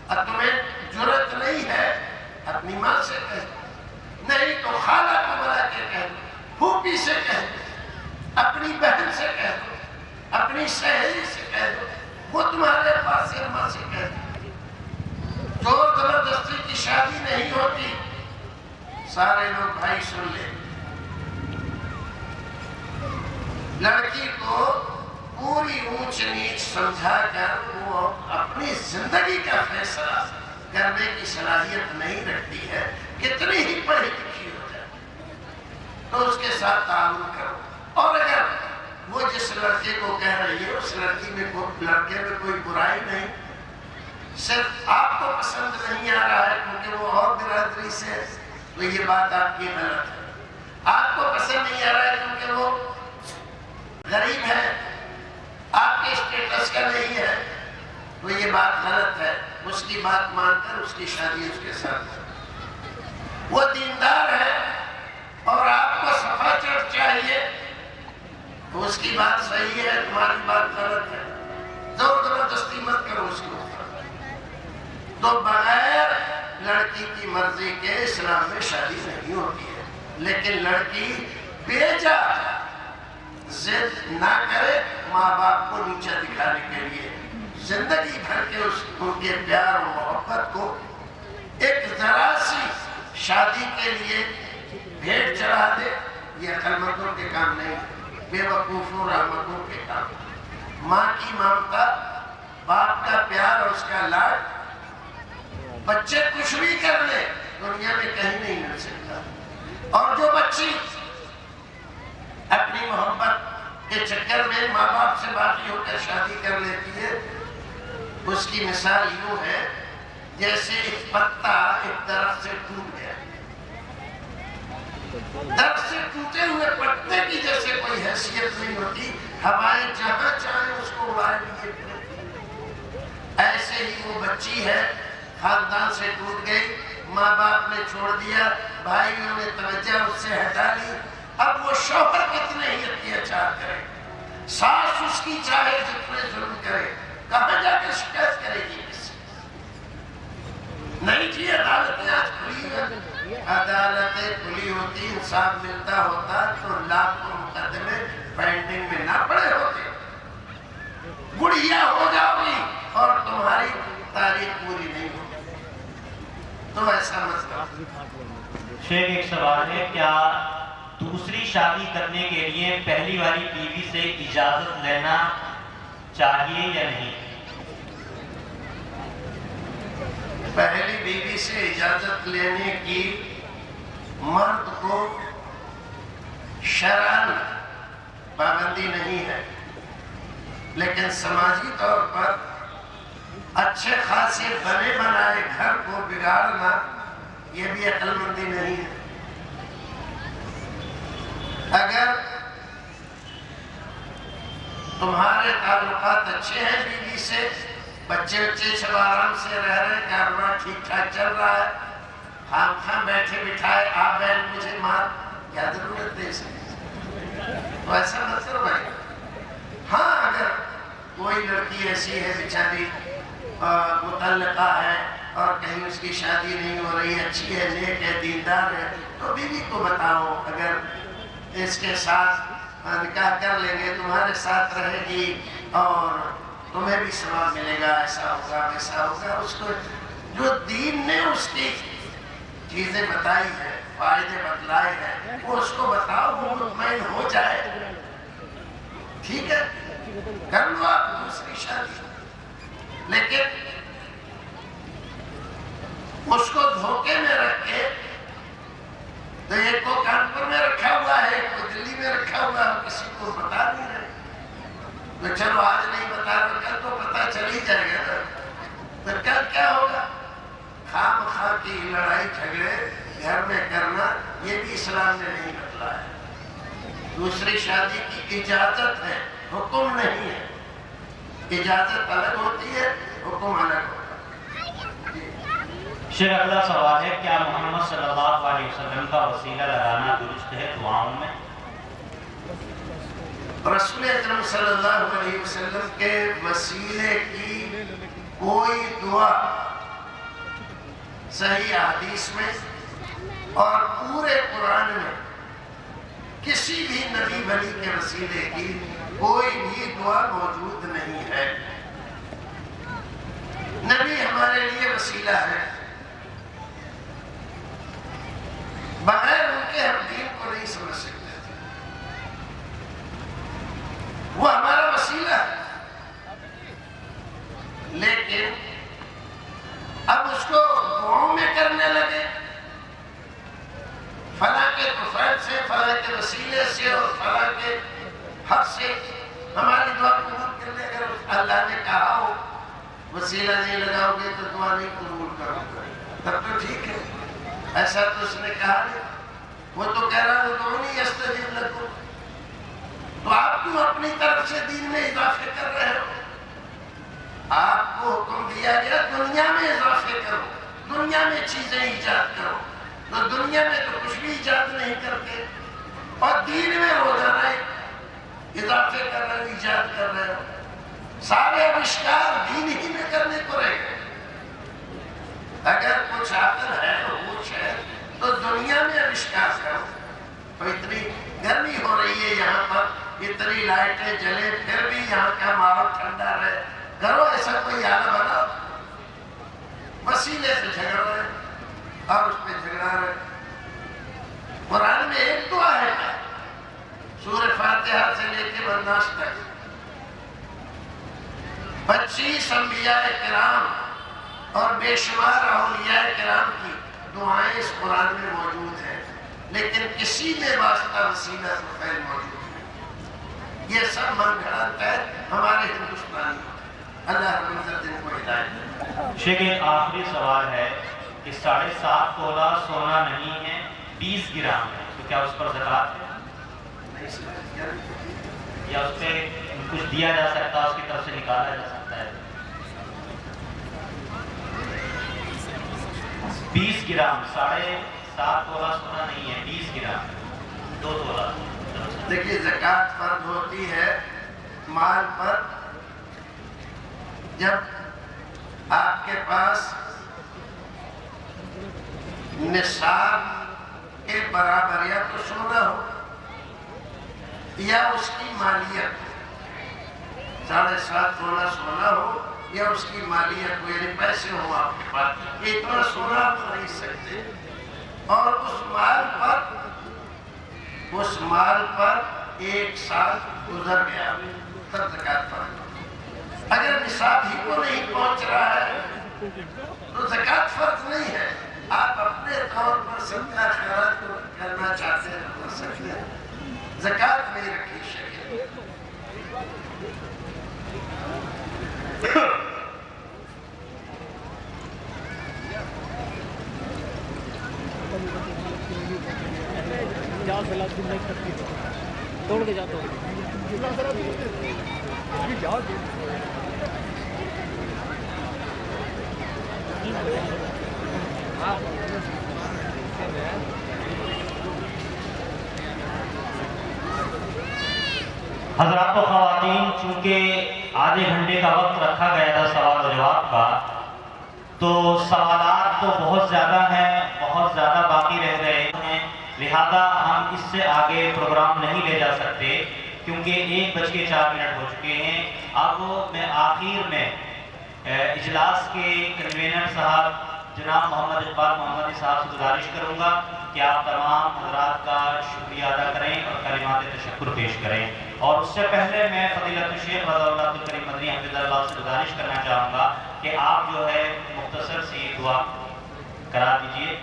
اور تمہیں جرأت نہیں ہے اپنی ماں سے کہہ دو، نہیں تو خالہ کو بلا کے کہہ دو، پھوپھی سے کہہ دو، اپنی بہن سے کہہ دو، اپنی سہیلی سے کہہ دو، وہ تمہارے ابا سے اماں سے کہہ دو۔ زور زبردستی کی شادی نہیں ہوتی۔ سارے لوگ بھائی سن لیں، لڑکی کو پوری اونچ نیچ سمجھا کر وہ اپنی زندگی کا فیصلہ کرنے کی صلاحیت نہیں رکھتی ہے، کتنی ہی پڑھی لکھی ہو جائے تو اس کے ساتھ تعاون کرو، اور اگر وہ جس لڑکے کو کہہ رہی ہے اس لڑکے میں کوئی برائی نہیں، صرف آپ کو پسند نہیں آ رہا ہے کیونکہ وہ اور برادری سے ہے، تو یہ بات آپ کی غلط ہے۔ آپ کو پسند نہیں آ رہا ہے کیونکہ وہ غریب ہے، آپ کے اسٹیٹس کا نہیں ہے، تو یہ بات غلط ہے۔ اس کی بات مان کر اس کی شادی اس کے ساتھ، وہ دیندار ہے اور آپ کو صفا چڑھ چاہیے تو اس کی بات صحیح ہے، تمہاری بات غلط ہے، زور زبردستی مت کرو اس کو۔ تو بغیر لڑکی کی مرضی کے اسلام میں شادی نہیں ہوتی ہے، لیکن لڑکی بیجا ضد نہ کرے ماں باپ کو نیچا دکھانے کے لیے، زندگی بھر کے ان کے پیار و محبت کو ایک ذرا سی شادی کے لیے بھیٹ چڑھا دے، یہ عقل مندوں کے کام نہیں، بے وقوفوں رحمتوں کے کام۔ ماں کی ممتا، باپ کا پیار اور اس کا لاڈ بچے کچھ بھی کر لے دنیا میں کہیں نہیں مل سکتا۔ اور جو بچی اپنی محبت کے چکر میں ماں باپ سے باقی ہو کر شادی کر لیتی ہے، اس کی مثال یوں ہے جیسے ایک پتا ایک درخت سے ٹوٹ گیا، درخت سے ٹوٹے ہوئے پتے کی جیسے کوئی حیثیت نہیں ہوتی، ہوائیں جہاں چاہیں اس کو اڑائے لیے پھرتی۔ ایسے ہی وہ بچی ہے، خاندان سے ٹوٹ گئی، ماں باپ نے چھوڑ دیا، بھائیوں نے توجہ اس سے ہٹا لی، اب وہ شوہر کتنے ہی اتیاچار کرے، ساس اس کی چاہے جتنے ظلم کرے، کہاں جا کے شکایت کرے گی کس سے؟ نہیں جی، عدالتیں آج کھلی ہیں، عدالتیں کھلی ہوتی، انصاف ملتا ہوتا تو لاکھوں مقدمے پینڈنگ میں نہ پڑے ہوتے۔ بڑھیا ہو جاؤ گی اور تمہاری تاریخ پوری نہیں ہوگی، تو ایسا مسئلہ۔
شیخ ایک سوال ہے، کیا دوسری شادی کرنے کے لیے پہلی والی بیوی سے اجازت لینا چاہیے یا نہیں؟
پہلی بیوی سے اجازت لینے کی مرد کو شرعاً پابندی نہیں ہے، لیکن سماجی طور پر اچھے خاصے بنے بنائے گھر کو بگاڑنا یہ بھی عقل مندی نہیں ہے۔ اگر تمہارے تعلقات اچھے ہیں بیوی سے، بچے سب آرام سے رہ رہے ہیں، کاروبار ٹھیک ٹھاک چل رہا ہے، خام خام بیٹھے بٹھائے آپ بہن مجھے مار، کیا ضرورت ہے اسے؟ تو ایسا مت کرو بھائی۔ ہاں اگر کوئی لڑکی ایسی ہے بیچاری متعلقہ ہے اور کہیں اس کی شادی نہیں ہو رہی، اچھی ہے، نیک ہے، دیندار ہے، تو بیوی کو بتاؤ اگر اس کے ساتھ نکاح کر لیں گے تمہارے ساتھ رہے گی اور تمہیں بھی ثواب ملے گا، ایسا ہوگا ویسا ہوگا۔ اس کو جو دین نے اس کی چیزیں بتائی ہیں، فائدے بتلائے ہیں، وہ اس کو بتاؤ، وہ مطمئن ہو جائے، ٹھیک ہے، کر لو آپ دوسری شادی۔ لیکن اس کو دھوکے میں رکھ کے، تو ایک کو کانپور میں رکھا ہوا ہے، ایک کو دلی میں رکھا ہوا ہے، کسی کو بتا نہیں رہے، تو چلو آج نہیں بتا رہے، کل تو پتا چل ہی جائے گا نا، پھر کل کیا ہوگا؟ خام خواہ کی لڑائی جھگڑے گھر میں کرنا یہ بھی اسلام نے نہیں بتلایا ہے۔ دوسری شادی کی اجازت ہے، حکم نہیں ہے، اجازت الگ ہوتی ہے، حکم الگ ہوتا ہے۔
شیخ اگلا سوال ہے، کیا محمد صلی اللہ علیہ وسلم کا وسیلہ لگانا درست ہے دعاؤں میں؟
رسول اکرم صلی اللہ علیہ وسلم کے وسیلے کی کوئی دعا صحیح حدیث میں اور پورے قرآن میں کسی بھی نبی ولی کے وسیلے کی کوئی بھی دعا موجود نہیں ہے۔ نبی ہمارے لیے وسیلہ ہے، بغیر ان کے ہم دین کو نہیں سمجھ سکتے تھے، وہ ہمارا وسیلہ ہے۔ لیکن اب اس کو دعاؤں میں کرنے لگے، فلاں کے طفیل سے، فلاں کے وسیلے سے اور فلاں کے حق سے ہماری دعا قبول کر لے۔ اگر اللہ نے کہا ہو وسیلہ نہیں لگاؤ گے تو دعا نہیں قبول کروں گا، تب تو ٹھیک ہے، ایسا تو اس نے کہا نہیں۔ وہ تو کہہ رہا ہے ادعونی استجب لکم، تو آپ کیوں اپنی طرف سے دین میں اضافے کر رہے ہو؟ آپ کو حکم دیا گیا دنیا میں اضافے کرو، دنیا میں چیزیں ایجاد کرو، تو دنیا میں تو کچھ بھی ایجاد نہیں کرتے، اور دین میں روزانہ اضافے کر رہے ہو، ایجاد کر رہے ہو۔ سارے آوشکار دین ہی میں کرنے کو رہ گئے۔ اگر کچھ عقل ہے، ہوش ہے، تو دنیا میں آوشکار کرو۔ تو اتنی گرمی ہو رہی ہے یہاں پر، اتنی لائٹیں جلے، پھر بھی یہاں کا ماحول ٹھنڈا رہے، کرو ایسا کوئی آلہ بناؤ۔ وسیلے سے جھگڑ رہے اور اس پہ جھگڑا رہے۔ قرآن میں ایک دعا ہے سورہ فاتحہ سے لے کے والناس تک، 25 انبیاء کرام اور بے شمار اولیاء کرام کی دعائیں اس قرآن میں موجود ہیں، لیکن کسی میں واسطہ وسیلہ تو فعل موجود ہے۔ یہ سب من گھڑت ہے ہمارے ہندوستان میں۔ اللہ رب العزت ان کو ہدایت دے۔
شیخ ایک آخری سوال ہے کہ 7.5 تولہ سونا نہیں ہے، 20 گرام ہے، تو کیا اس پر زکوٰۃ ہے یا اس پہ کچھ دیا جا سکتا ہے، اس کی طرف سے نکالا جا سکتا ہے؟ 20 گرام، 7.5 تولہ سونا نہیں ہے، 20 گرام، 2 تولہ۔
دیکھیے زکوٰۃ فرض ہوتی ہے مال پر جب آپ کے پاس نصاب کے برابر یا تو سونا ہو یا اس کی مالیت، 7.5 تولہ سونا ہو یا اس کی مالیت ہو، یعنی پیسے ہو آپ کے پاس، اتنا سونا آپ خرید سکتے، اور اس مال پر 1 سال گزر گیا تب زکوٰۃ فرض۔ اگر نصاب ہی کو نہیں پہنچ رہا ہے تو زکوٰۃ فرض نہیں ہے، آپ اپنے طور پر صدقہ خیرات کو کرنا چاہتے ہیں تو کر سکتے ہیں، زکوٰۃ نہیں رکھی شریعت۔
توڑ کے جاتا ہوں۔
حضرات و خواتین، چونکہ آدھے گھنٹے کا وقت رکھا گیا تھا سوال و جواب کا، تو سوالات تو بہت زیادہ ہیں، بہت زیادہ باقی رہ گئے ہیں، لہذا ہم اس سے آگے پروگرام نہیں لے جا سکتے کیونکہ 1:04 ہو چکے ہیں۔ اب میں آخر میں اجلاس کے کنوینر صاحب جناب محمد اقبال محمدی صاحب سے گزارش کروں گا کہ آپ تمام حضرات کا شکریہ ادا کریں اور کلمات تشکر پیش کریں، اور اس سے پہلے میں فضیلت الشیخ رضا اللہ عبدالکریم مدنی حفظہ اللہ سے گزارش کرنا چاہوں گا کہ آپ جو ہے مختصر سی دعا کرا دیجئے۔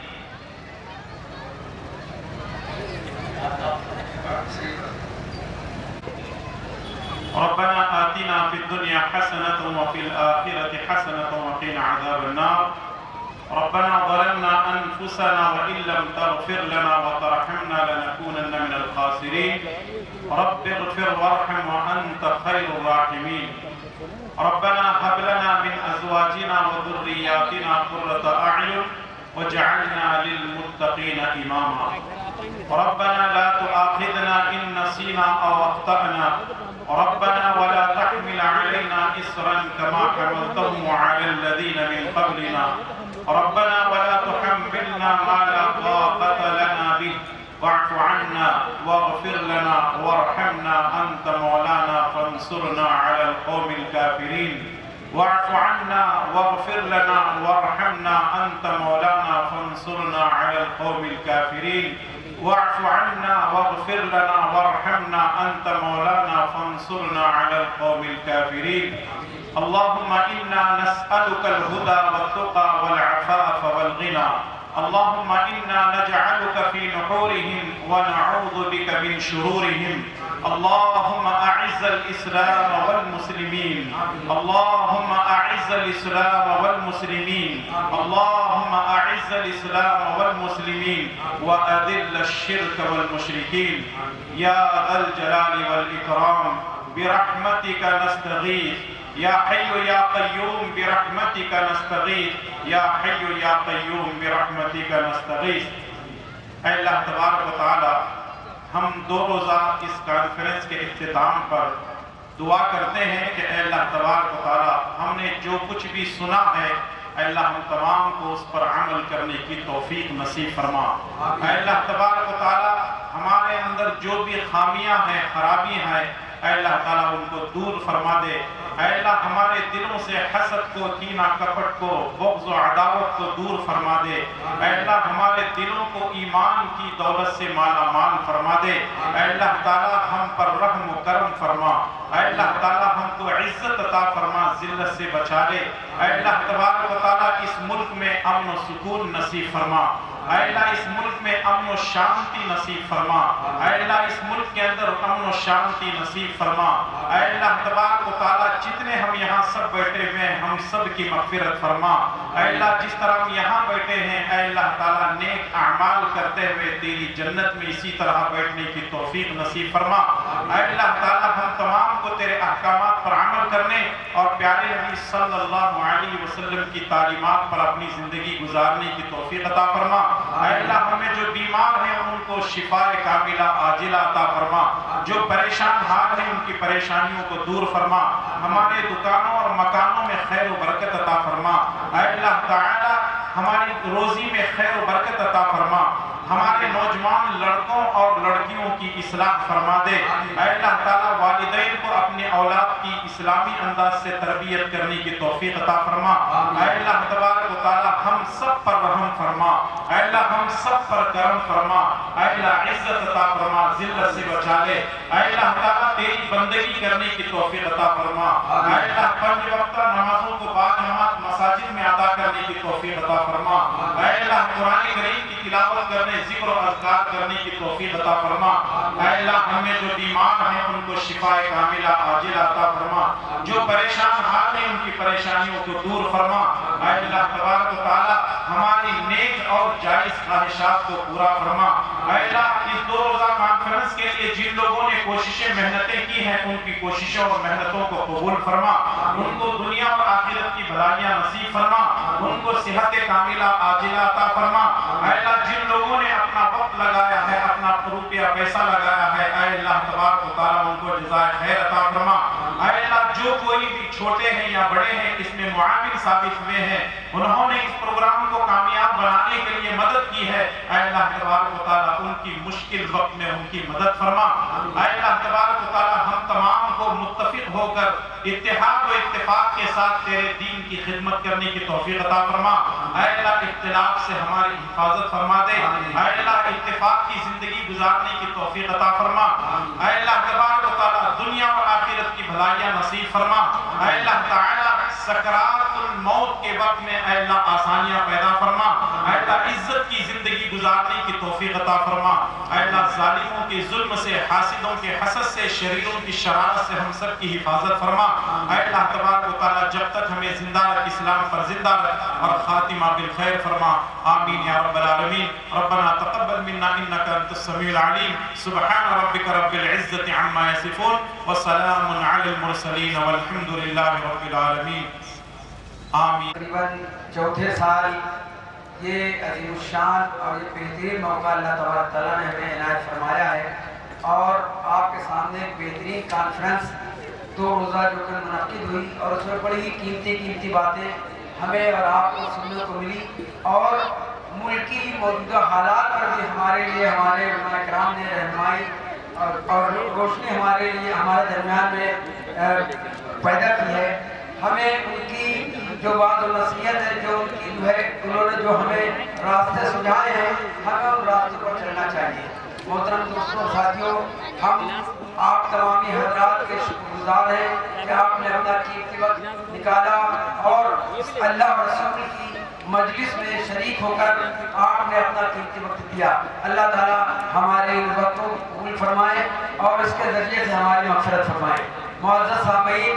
ربنا آتنا في الدنيا حسنة وفي الآخرة حسنة وقنا عذاب النار ربنا ظلمنا أنفسنا وإن لم تغفر لنا وترحمنا لنكونن من الخاسرين رب اغفر وارحم وأنت خير الراحمين ربنا هب لنا من أزواجنا وذرياتنا قرة أعين واجعلنا للمتقين إماما ربنا لا تؤاخذنا إن نسينا أو أخطأنا ربنا ولا تحمل علينا إصرا كما حملته على الذين من قبلنا ربنا ولا تحملنا ما لا طاقة لنا به واعف عنا واغفر لنا وارحمنا أنت مولانا فانصرنا على القوم الكافرين واعف عنا واغفر لنا وارحمنا أنت مولانا فانصرنا على القوم الكافرين واعف عنا واغفر لنا وارحمنا أنت مولانا فانصرنا على القوم الكافرين اللهم إنا نسألك الهدى والتقى والعفاف والغنى اللهم إنا نجعلك في نحورهم ونعوذ بك من شرورهم اللهم أعز الإسلام والمسلمين اللهم أعز أعز الإسلام والمسلمين اللهم أعز الإسلام والمسلمين وأذل الشرك والمشركين يا ذا الجلال والإكرام برحمتك نستغيث يا حي يا قيوم برحمتك نستغيث يا حي يا قیوم برحمتك نستغیث۔ اے اللہ تبارک و تعالی ہم 2 روزہ اس کانفرنس کے اختتام پر دعا کرتے ہیں کہ اے اللہ تبارک و تعالی ہم نے جو کچھ بھی سنا ہے اے اللہ ہم تمام کو اس پر عمل کرنے کی توفیق نصیب فرما۔ اے اللہ تبارک و تعالی ہمارے اندر جو بھی خامیاں ہیں خرابیاں ہیں اے اللہ تعالیٰ ان کو دور فرما دے۔ اے اللہ ہمارے دلوں سے حسد کو کینہ کپٹ کو بغض و عداوت کو دور فرما دے۔ اے اللہ ہمارے دلوں کو ایمان کی دولت سے مالا مال فرما دے۔ اے اللہ تعالیٰ ہم پر رحم و کرم فرما۔ اے اللہ تعالیٰ ہم کو عزت عطا فرما، ذلت سے بچا لے۔ اے اللہ تبارک و تعالیٰ اس ملک میں امن و سکون نصیب فرما۔ اے اللہ اس ملک میں امن و شانتی نصیب فرما۔ اے اللہ اس ملک کے اندر امن و شانتی نصیب فرما۔ اے اللہ تبارک و تعالیٰ جتنے ہم یہاں سب بیٹھے ہوئے ہیں ہم سب کی مغفرت فرما۔ اے اللہ جس طرح ہم یہاں بیٹھے ہیں اے اللہ تعالیٰ نیک اعمال کرتے ہوئے تیری جنت میں اسی طرح بیٹھنے کی توفیق نصیب فرما۔ اے اللہ تعالیٰ ہم تمام کو تیرے احکامات پر عمل کرنے اور پیارے نبی صلی اللہ علیہ وسلم کی تعلیمات پر اپنی زندگی گزارنے کی توفیق عطا فرما۔ اے اللہ ہمیں جو بیمار ہیں ان کو شفاء کاملہ عاجلہ عطا فرما، جو پریشان حال ہیں ان کی پریشانیوں کو دور فرما، ہمارے دکانوں اور مکانوں میں خیر و برکت عطا فرما۔ اے اللہ تعالی ہماری روزی میں خیر و برکت عطا فرما، ہمارے نوجوان لڑکوں اور لڑکیوں کی اصلاح فرما دے۔ اے اللہ تعالیٰ والدین کو اپنے اولاد کی اسلامی انداز سے تربیت کرنے کی توفیق عطا فرما۔ اے اللہ تبارک و تعالیٰ ہم سب پر رحم فرما، اے اللہ ہم سب پر کرم فرما، اے اللہ عزت عطا فرما، ذلت سے بچا لے۔ اے اللہ تعالیٰ تیری بندگی کرنے کی توفیق عطا فرما۔ اے اللہ 5 وقتہ نمازوں کو باجماعت مساجد میں ادا کرنے کی توفیق عطا فرما۔ اے اللہ قرآن کریم کی تلاوت کرنے ذکر و اذکار کرنے کی توفیق عطا فرما۔ اے اللہ ہمیں جو بیمار ہیں ان کو شفاء کاملہ عاجلہ عطا فرما، جو پریشان حال ہیں ان کی پریشانیوں کو دور فرما۔ اے اللہ تبارک و تعالی ہماری نیک اور جائز خواہشات کو پورا فرما۔ اے اللہ اس 2 روزہ کانفرنس کے لیے جن لوگوں نے کوششیں محنتیں کی ہیں ان کی کوششوں اور محنتوں کو قبول فرما، ان کو دنیا اور آخرت کی بھلائیاں نصیب فرما، ان کو صحت کاملہ عاجلہ عطا فرما۔ اے اللہ جن لوگوں نے اپنا وقت لگایا ہے، اپنا روپیہ پیسہ لگایا ہے، اے اللہ تبارک و تعالیٰ ان کو جزائے خیر عطا فرما۔ اے اللہ جو کوئی بھی چھوٹے ہیں یا بڑے ہیں اس میں معاون ثابت ہوئے ہیں، انہوں نے اس پروگرام کو کامیاب بنانے کے لیے مدد کی ہے، اے اللہ تبارک و تعالیٰ ان کی مشکل وقت میں ان کی مدد فرما۔ اے اللہ تبارک و تعالیٰ ہم تمام کو متفق ہو کر اتحاد و اتفاق کے ساتھ تیرے دین کی خدمت کرنے کی توفیق عطا فرما۔ اے اللہ اختلاف سے ہماری حفاظت فرما دے۔ اے اللہ اتفاق کی زندگی گزارنے کی توفیق عطا فرما۔ اے اللہ تبارک و تعالیٰ دنیا اور آخرت کی بھلائیاں نصیب فرما۔ اے اللہ تعالیٰ سکرات الموت کے وقت میں اے اللہ آسانیاں پیدا فرما۔ اے اللہ عزت کی زندگی گزارنے کی توفیق عطا فرما۔ اے اللہ ظالموں کے ظلم سے، حاسدوں کے حسد سے، شریروں کی شرارت سے ہم سب کی حفاظت فرما۔ اے اللہ تبارک و تعالیٰ جب تک ہمیں زندہ رکھ، اسلام پر زندہ رکھ اور خاتمہ بالخیر فرما۔ آمین یا رب العالمین۔ ربنا تقبل منا انك انت السميع العليم۔ سبحان ربك رب العزة عما يصفون وسلام على المرسلين والحمد لله رب العالمین۔ آمین۔
تقریباً 4تھے سال یہ عظیم الشان اور یہ بہترین موقع اللہ تبارک تعالیٰ نے ہمیں عنایت فرمایا ہے، اور آپ کے سامنے ایک بہترین کانفرنس 2 روزہ جو کہ منعقد ہوئی، اور اس میں بڑی ہی قیمتی باتیں ہمیں اور آپ کو سننے کو ملی، اور ملکی موجودہ حالات پر بھی ہمارے لیے ہمارے علماء کرام نے رہنمائی اور روشنی ہمارے لیے ہمارے درمیان میں پیدا کی ہے۔ ہمیں ان کی جو بات و نصیحت ہے، جو ان کی انہوں نے جو ہمیں راستے سجھائے ہیں، ہمیں ان راستوں پر چلنا چاہیے۔ محترم دوستوں ساتھیوں، ہم آپ تمامی حضرات کے شکر گزار ہیں کہ آپ نے اپنا قیمتی وقت نکالا اور اللہ اور رسول کی مجلس میں شریک ہو کر آپ نے اپنا قیمتی وقت دیا۔ اللہ تعالیٰ ہمارے ان وقتوں کو قبول فرمائے اور اس کے ذریعے سے ہماری مغفرت فرمائے۔ معزز سامعین،